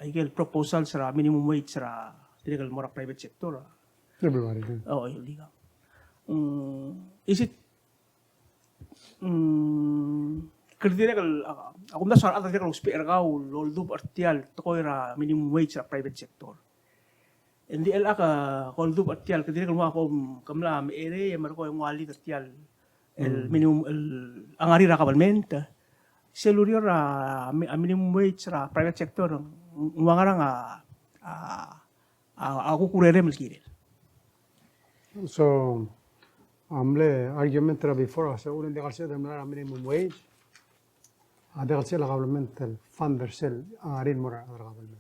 ay proposal sa minimum wage sa tingal mora private sector. February. Oh, liga. Is it kritikal ako na sa other tingal speaker ka loldo artial to ko minimum wage sa private sector. Hindi ka koldo artial kritikal mo ako kamla may ere marko yung wali artial el minimum angari ra kabalment selurio ra minimum wage sa private sector mga nga ako kurere malkire. So, amle argument ra before us. Ulen de kalse de minimum wage. De kalse la governmental funder sel arin mora ra government.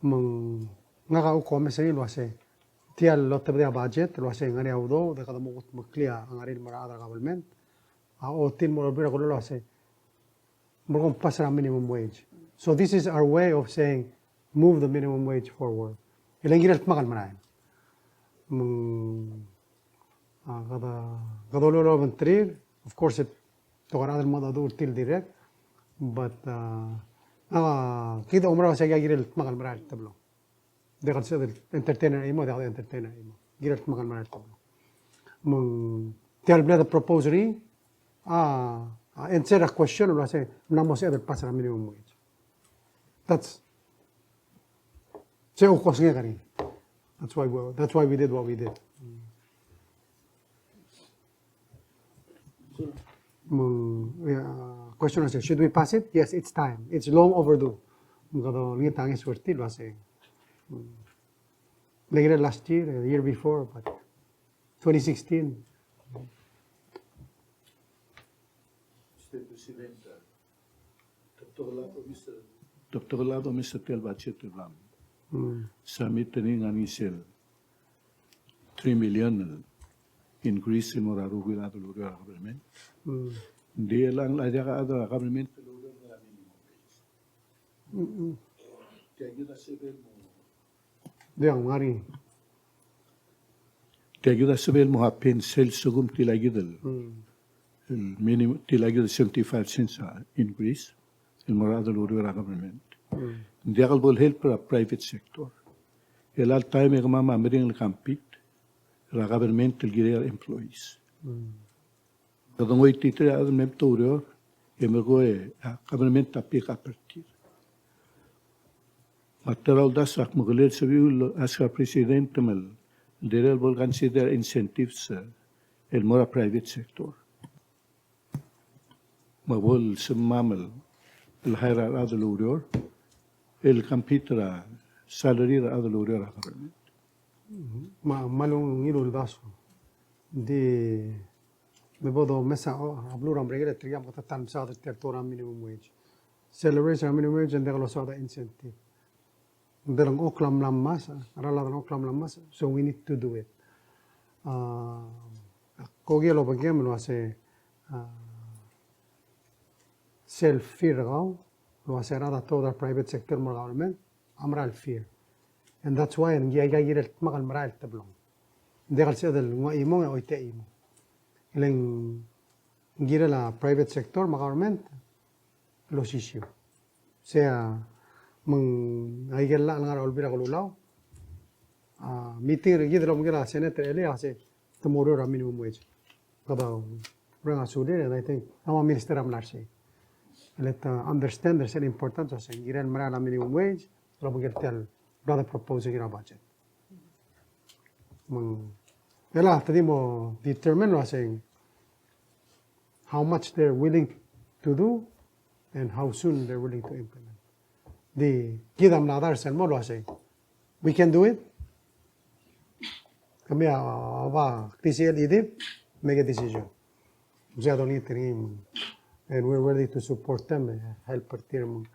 Mang nga ka ukome sa ilo ase. Tial lotte de budget lo ase ngani audo de kada mo maklia arin mora ra government. O tin mora bira ko lo ase. Mo kon pasara minimum wage. So this is our way of saying move the minimum wage forward. Ilangiral magal manayan. Kada lolo ventrir, of course it tocará del modo dur til direct, but kita umrah sa giril magal maral tablo. Dekat sa entertainer imo, dekat entertainer imo. Giril magal maral tablo. Mung tial bleda proposery, answer a question lo say namos other pasar minimum wage. That's say ukos nga kari. That's why we did what we did. Question is, should we pass it? Yes, it's time. It's long overdue. Last year, the year before, but 2016. Mr. President, Dr. Lado, Mr. Telbachet, Summit ng sel 3 million increase in mora rugil ato lugar government. Hindi lang laja ka ato government lugar na minimum wage. Kaya kita sabihin mo. Diyan, ngari. Kaya kita sabihin mo hapin sel sugum tilagidal. Minimum tilagidal 75 cents increase in mora ato lugar government. Hindi akal bol help para private sector. Elal time ay kumama miring compete la government gire employees. Kadang oy titra ad meptorio emergo government tapik apertir. Material das ak mugulir sabiul aska president mel Ngerel bol consider incentives el mora private sector. Mabol semamal el hire ad lurior el compitra salary ra ad lurior government. Malung ilul daso. Di mebodo mesa abluram regere triam kata tan sa tertora minimum wage. Salary sa minimum wage and degalo sa incentive. Derang oklam lamas, aralan oklam lamas, so we need to do it. Kogelo bagem lo ase self fear gao lo ase rada toda private sector mo government amral fear. And that's why ang giya giya makal maral tablong. Hindi kasi dal nga imo nga oite imo. Ilang gira la private sector ma government los issue. Saya mang ay gala nga olbira kululaw. Meeting gira mo gira senator ele ase tomorrow ra minimum wage. Kada ranga sude and I think ama minister am larse. Let understand there's an importance of saying gira maral minimum wage. Lo mo gira brother proposing in our budget. Ela tadi mo determine lo saying how much they're willing to do and how soon they're willing to implement. The gidam nadar sen mo lo saying we can do it. Kami aba TCL idip make a decision. We don't need team and we're ready to support them and help them.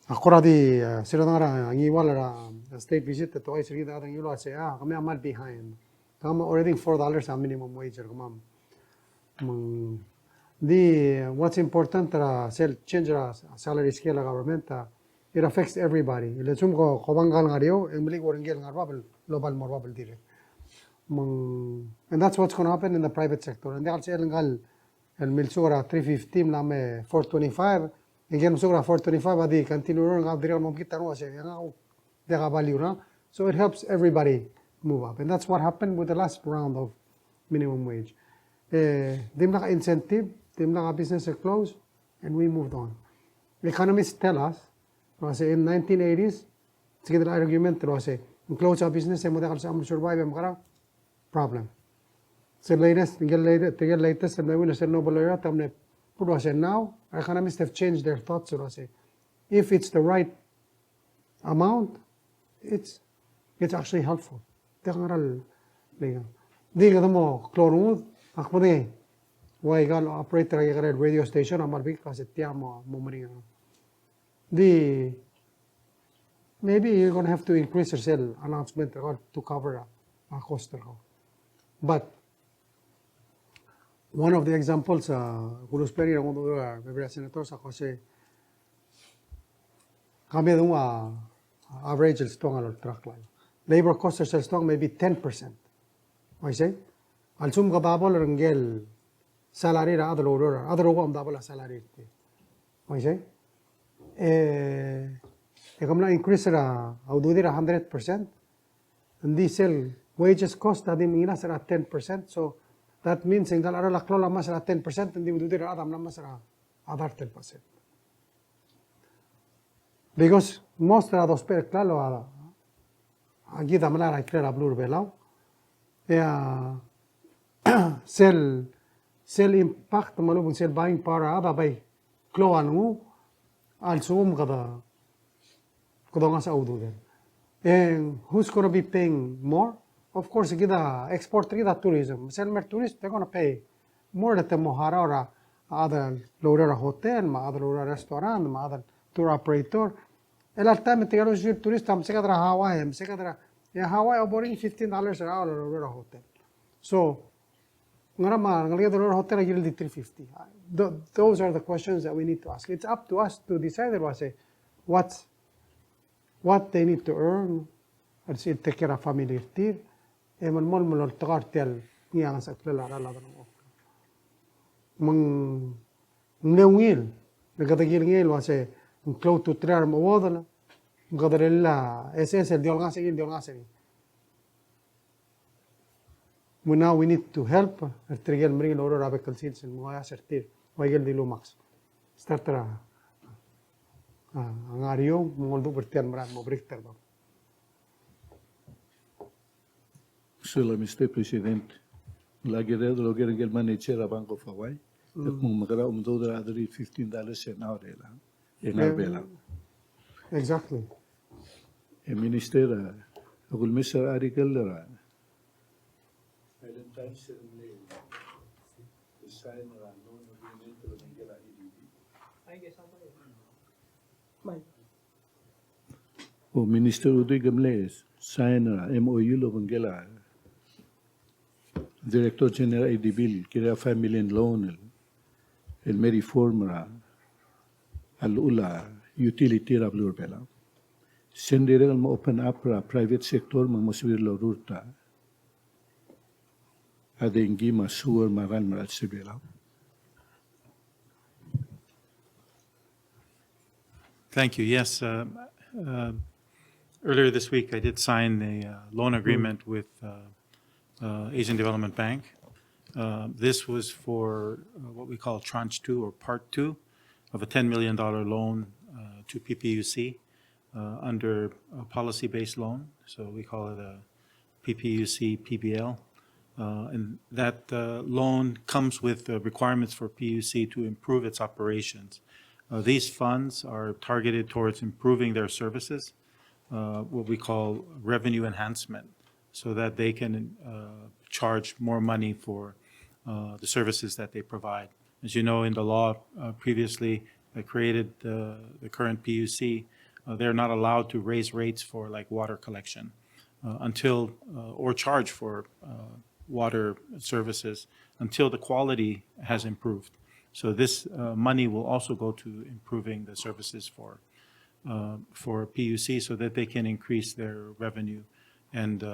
Ako di sila nga ang iwala state visit to ay sila nga ang iwala say kami amal behind. Kami already $4 sa minimum wage kami. What's important sel change salary scale government it affects everybody. Ilesum ko kobanggal nga rio emili ko ringel nga babel global more babel dire. And that's what's going to happen in the private sector. And they say ngal el milsura 350 lame 425 again sura 425 adi continue nga dire mo kita no say nga dega value na. So it helps everybody move up. And that's what happened with the last round of minimum wage. Dim naka incentive, dim naka business close, and we moved on. Economists tell us, say in 1980s, sige the argument say close our business and mo sa survive am kara problem. So latest, latest, and we say Nobel laureate tamne puro say now economists have changed their thoughts. So say if it's the right amount, it's actually helpful. Tekangal liga. Di ka mo klorong ako ni why gal operator ay radio station amal big kasi tiamo mo meringa. Maybe you're going to have to increase your sale announcement to cover a cost. But one of the examples, Kulusperi, maybe senators, ako say, kami doon average strong on truck line. Labor cost is strong maybe 10%. I say, alsum ka babol ringgel salary ra adro ko am dabol salary. I say, kung na increase ra audo dira 100%, and diesel wages cost adi mingina sara 10%. So that means enggal ara laklo lama sara 10%, hindi mo dira adam lama sara other 10%. Because most of those per klalo agi damala ra clear blue belau. Sell impact malubong sell buying power ada bay klo anu al sum kada nga sa audo din. And who's going to be paying more? Of course, export tourism. Selmer tourists, they're going to pay more than the mohara or other lower hotel, other lower restaurant, other tour operator. A lot of time, the tourists, I'm saying Hawaii, Hawaii offering $15 an hour lower hotel. So, ngara hotel yield $350. Those are the questions that we need to ask. It's up to us to decide what they need to earn, and say take care of family tir, eman mol takartel niya sa klala la mang newil nagatagil ngil wase close to 3 mo wodala gadarella SS diol nga sige. Now we need to help trigel mring loro rabe kalsils mga asertir wagel di lumax startra ang ariyo mongoldo bertian maran mo breakter ba. Sila Mr. President, lagi rin loger ng manager ng Bank of Hawaii. Kung magkara umdodra adri $15 an hour lang. Bela. Exactly. Minister, agul Mr. article ra. Valentine's ceremony. Sign ra no agreement to ng IDB. O Minister Udoy Gamles, sign ra MOU lo bangela. Director General IDB, kira 5 million loan, el meri formula, al-ula, utility rablur Belau. Sendirel mo open up ra private sector mamuswir lo ruta. Adingi masuur maran marat si Belau. Thank you. Yes, earlier this week, I did sign a loan agreement with Asian Development Bank. This was for what we call Tranche 2 or Part 2 of a $10 million loan to PPUC under a policy-based loan. So we call it a PPUC PBL. And that loan comes with requirements for PUC to improve its operations. These funds are targeted towards improving their services, what we call revenue enhancement, so that they can charge more money for the services that they provide. As you know, in the law previously that created the current PUC, they're not allowed to raise rates for like water collection until, or charge for water services until the quality has improved. So this money will also go to improving the services for PUC so that they can increase their revenue and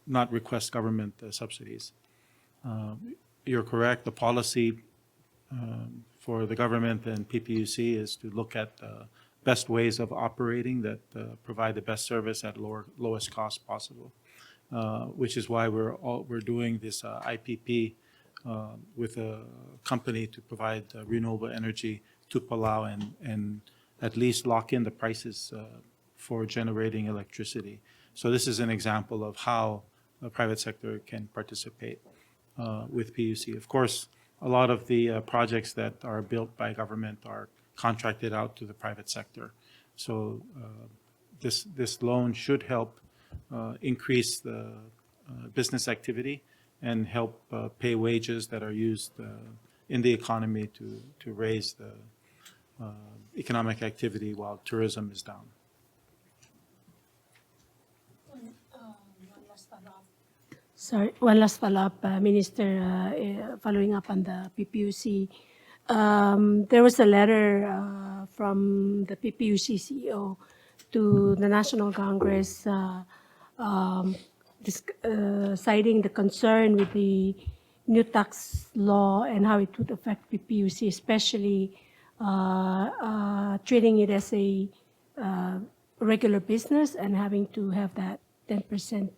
not request government subsidies. You're correct. The policy for the government and PPUC is to look at best ways of operating that provide the best service at lowest cost possible, which is why we're doing this IPP with a company to provide renewable energy to Palau and at least lock in the prices for generating electricity. So this is an example of how the private sector can participate with PUC. Of course, a lot of the projects that are built by government are contracted out to the private sector. So this loan should help increase the business activity and help pay wages that are used in the economy to raise the economic activity while tourism is down. Sorry, one last follow-up, Minister, following up on the PPUC. There was a letter from the PPUC CEO to the National Congress citing the concern with the new tax law and how it would affect PPUC, especially treating it as a regular business and having to have that 10%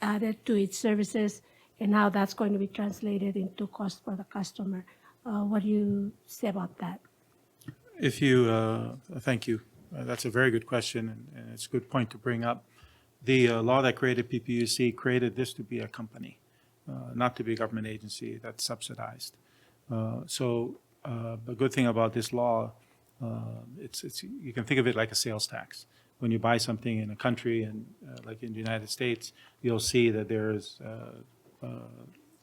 added to its services, and how that's going to be translated into cost for the customer. What do you say about that? If you, thank you. That's a very good question, and it's a good point to bring up. The law that created PPUC created this to be a company, not to be a government agency that's subsidized. So the good thing about this law, you can think of it like a sales tax. When you buy something in a country, and like in the United States, you'll see that there is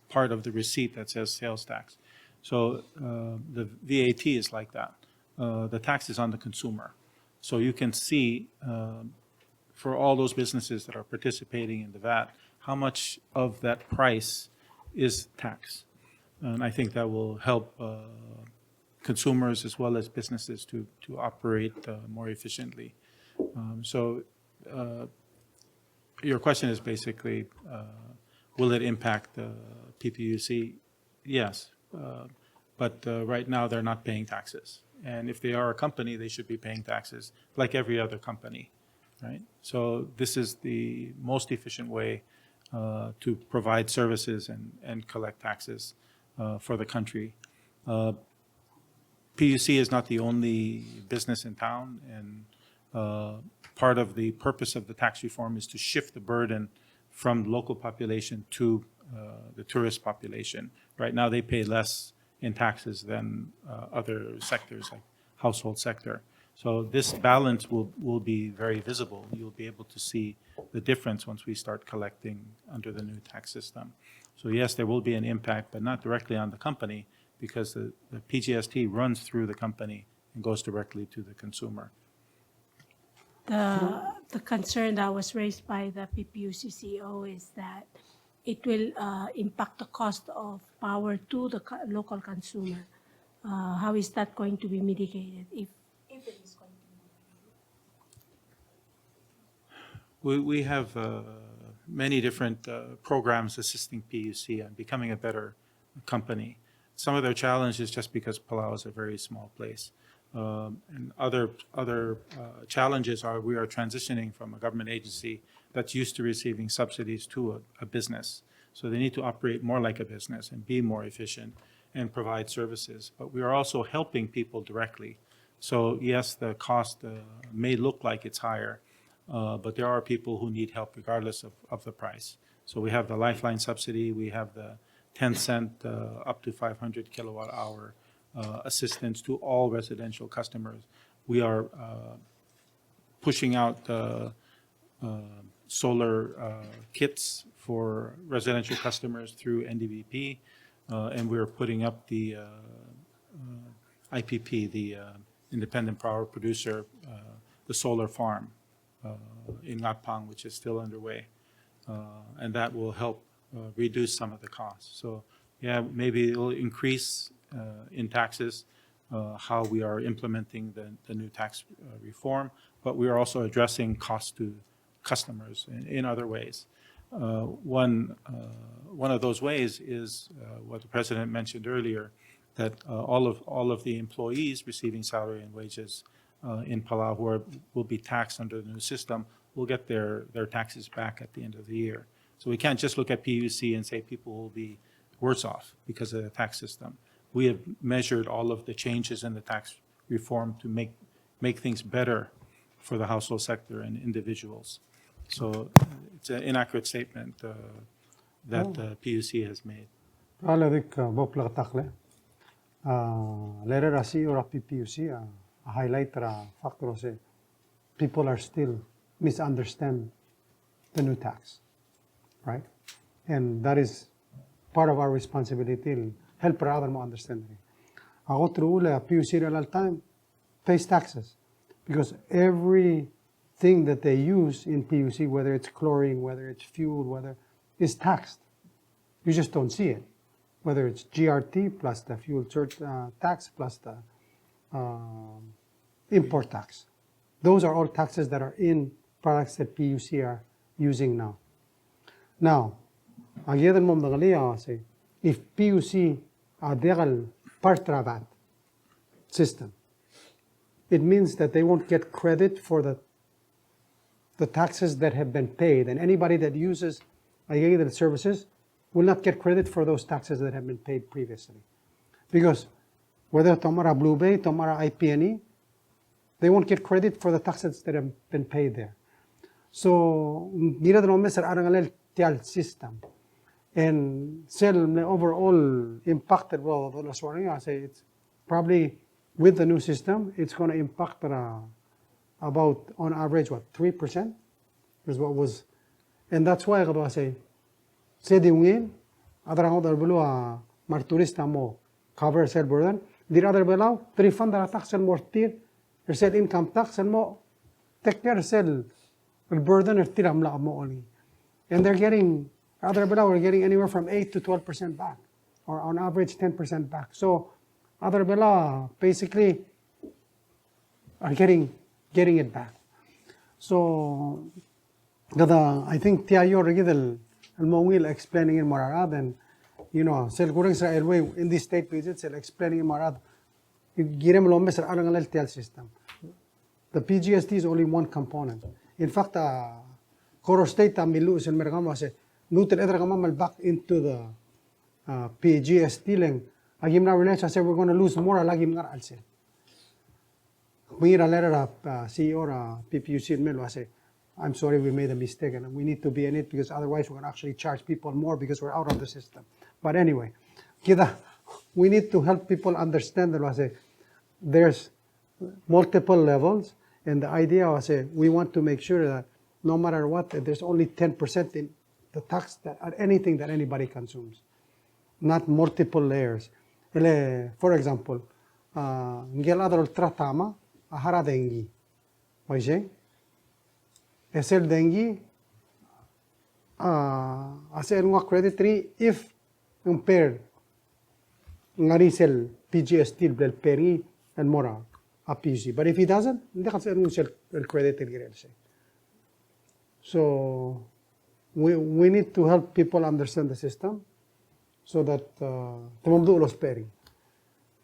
part of the receipt that says sales tax. So the VAT is like that. The tax is on the consumer. So you can see for all those businesses that are participating in the VAT, how much of that price is tax. And I think that will help consumers as well as businesses to operate more efficiently. So your question is basically, will it impact PPUC? Yes, but right now they're not paying taxes. And if they are a company, they should be paying taxes like every other company, right? So this is the most efficient way to provide services and collect taxes for the country. PUC is not the only business in town, and part of the purpose of the tax reform is to shift the burden from the local population to the tourist population. Right now, they pay less in taxes than other sectors, like household sector. So this balance will be very visible. You'll be able to see the difference once we start collecting under the new tax system. So yes, there will be an impact, but not directly on the company, because the PGST runs through the company and goes directly to the consumer. The concern that was raised by the PPUC CEO is that it will impact the cost of power to the local consumer. how is that going to be mitigated if it is going to be? We have many different programs assisting PUC and becoming a better company. Some of their challenge is just because Palau is a very small place. And other challenges are we are transitioning from a government agency that's used to receiving subsidies to a business. So they need to operate more like a business and be more efficient and provide services. But we are also helping people directly. So yes, the cost may look like it's higher, but there are people who need help regardless of the price. So we have the Lifeline subsidy, we have the 10-cent up to 500 kilowatt hour assistance to all residential customers. We are pushing out solar kits for residential customers through NDVP, and we're putting up the IPP, the Independent Power Producer, the solar farm in Lapang, which is still underway, and that will help reduce some of the costs. So yeah, maybe it'll increase in taxes, how we are implementing the new tax reform, but we are also addressing costs to customers in other ways. One of those ways is what the President mentioned earlier, that all of the employees receiving salary and wages in Palau who will be taxed under the new system will get their taxes back at the end of the year. So we can't just look at PUC and say people will be worse off because of the tax system. We have measured all of the changes in the tax reform to make things better for the household sector and individuals. So it's an inaccurate statement that PUC has made. Ala dik bopla takle. Later rasi or PUC highlight factor say people are still misunderstand the new tax, right? And that is part of our responsibility. Help rather more understanding. Ako true PUC all time pays taxes because everything that they use in PUC, whether it's chlorine, whether it's fuel, whether is taxed. You just don't see it. Whether it's GRT plus the fuel tax plus the import tax. Those are all taxes that are in products that PUC are using now. Now, again, mom say if PUC are part of that system, it means that they won't get credit for the taxes that have been paid, and anybody that uses the services will not get credit for those taxes that have been paid previously. Because whether Tomara Blue Bay, Tomara IP&E, they won't get credit for the taxes that have been paid there. So, gira de només arangalel tial system. And sell overall impacted, well, I say it's probably with the new system, it's going to impact about, on average, 3% is what was. And that's why I say, diungin, other below marturista mo cover sell burden, the other below, refund the tax and more tier, sell income tax and more take care sell burden or tiram la mo only. And they're getting, other below are getting anywhere from 8 to 12% back, or on average 10% back. So other below basically are getting it back. So I think Tiayo Regidel Al-Mawil explaining in Mararad, and sel kurang sa airway in this state visits, explaining in Mararad, girem lombe sa arangalel tial system. The PGST is only one component. In fact, Coro State milu sa merkama say nutel edra kama back into the PGST lang. Agim na relate say we're going to lose more lagim ngar alse. We a letter of CEO or PPUC Melo say, I'm sorry we made a mistake and we need to be in it because otherwise we're going to actually charge people more because we're out of the system. But anyway, we need to help people understand that there's multiple levels, and the idea was we want to make sure that no matter what, there's only 10% in the tax that anything that anybody consumes, not multiple layers. For example, ngel adol tratama ahara dengi, oye. Esel dengue, hacer un credit tree if impaired ngarisel PGS steel blel peri and mora a PUC. But if he doesn't, hindi kasi el credit el Ngerel say. So we need to help people understand the system so that tumamdu los peri.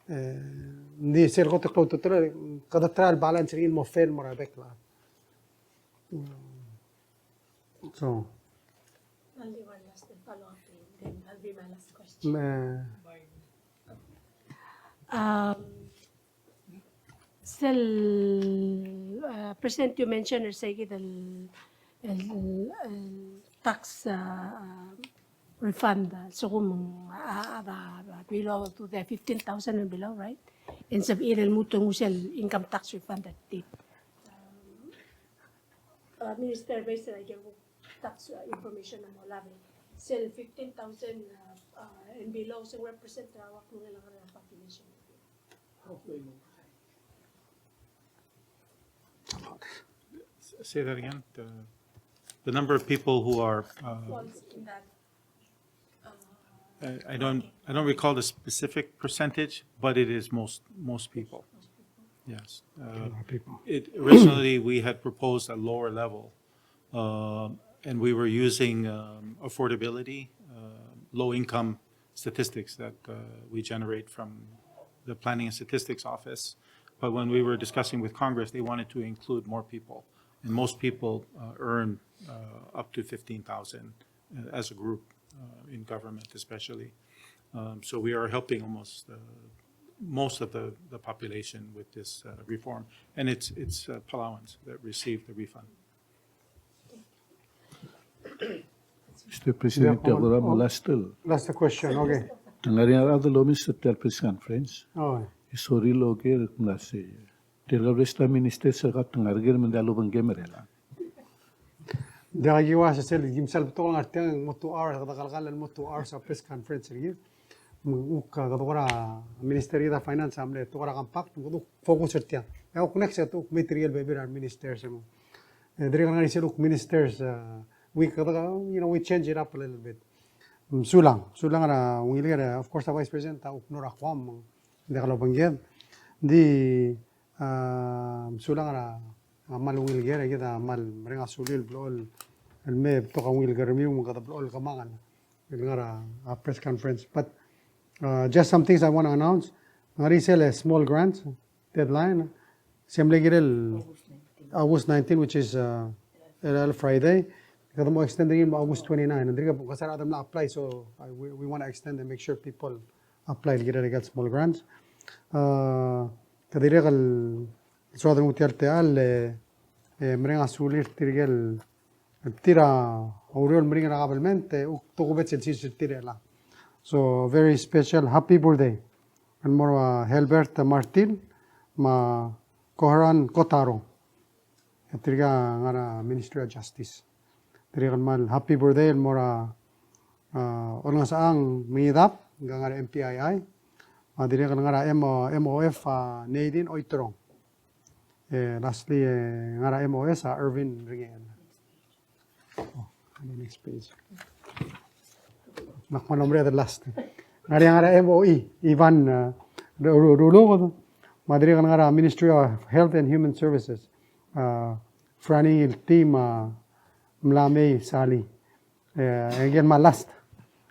Hindi sel ko teklo tutra kada trial balance rin mo fail mora bekla. So Only one last follow-up, then that'll be my last question. Still, President, you mentioned tax refund. So kung below to the 15,000 and below, right? And sa iral mo itong income tax refund at tip. Minister, based on your tax information na mo labi. Sell 15,000 and below, so represent rawak mo lang ang population. Say that again. The number of people who are, Falls in that. I don't recall the specific percentage, but it is most people. Yes. people. Originally, we had proposed a lower level, and we were using affordability, low-income statistics that we generate from the Planning and Statistics Office. But when we were discussing with Congress, they wanted to include more people. And most people earn up to 15,000 as a group in government especially. So we are helping almost most of the population with this reform. And it's Palauans that receive the refund. Mr. President, agora molastel. Last question, okay. Tangarian ada lo Mr. Press Conference. Oh, Sorry lo ke nasi. Tergabesta minister sa tangarger mendalo bang gemerela. dagi was sel gimsal to ngarteng mo 2 hours kada kalkal mo 2 hours sa press conference ri ka kadora ministry da finance amle to kara kampak to focus ertia e ok next to material baby our ministers mo diri kan sel ministers we we change it up a little bit sulang ra ngilga of course the vice president ta uknora kwam de kala bangyan di sulang ra amal ngilga kita amal mereka sulil blol الماب تقوي الجرمي ومقدر الكمان الغرا press conference. But just some things I want to announce. Ngari sell a small grant deadline. Assembly Ngerel August 19, which is Friday. Kada mo extend rin August 29. Hindi ka kasi adam na apply, so we want to extend and make sure people apply Ngerel get small grants. Kadiri kal so adam utial teal mrenga sulir tirgel tira oriol mringa nakabalmente tukubet silsis tirela. So very special happy birthday and more Helbert Martin ma Koharan Kotaro tirga ngara Ministry of Justice tirga mal happy birthday and more orang saang mingidap ngara MPII tirga ngara MOF Nadine Oitrong lastly ngara MOS Irvin ringan. Oh, next page. Nakmanomre the last. Ngari ngara MOE Ivan Rulo Madri ngara Ministry of Health and Human Services. Frani il team Mlame Sali. Again my last.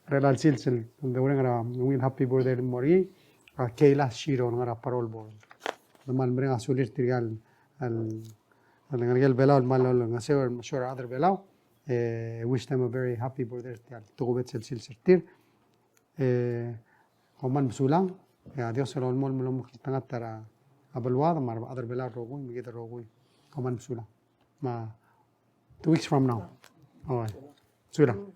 Relal silsil the ngara will happy birthday Mori Kayla Shiro ngara parole board. The man bring asulir trial al ngara Belau malol ngasewer sure other Belau. Wish them a very happy birthday. Tukubet silsil sirtir. Koman bsulang. Dios el olmol mulum tangat tara abalwad mar other Belau rogoy migita rogoy. Koman bsulang. 2 weeks from now. All right. Sulang.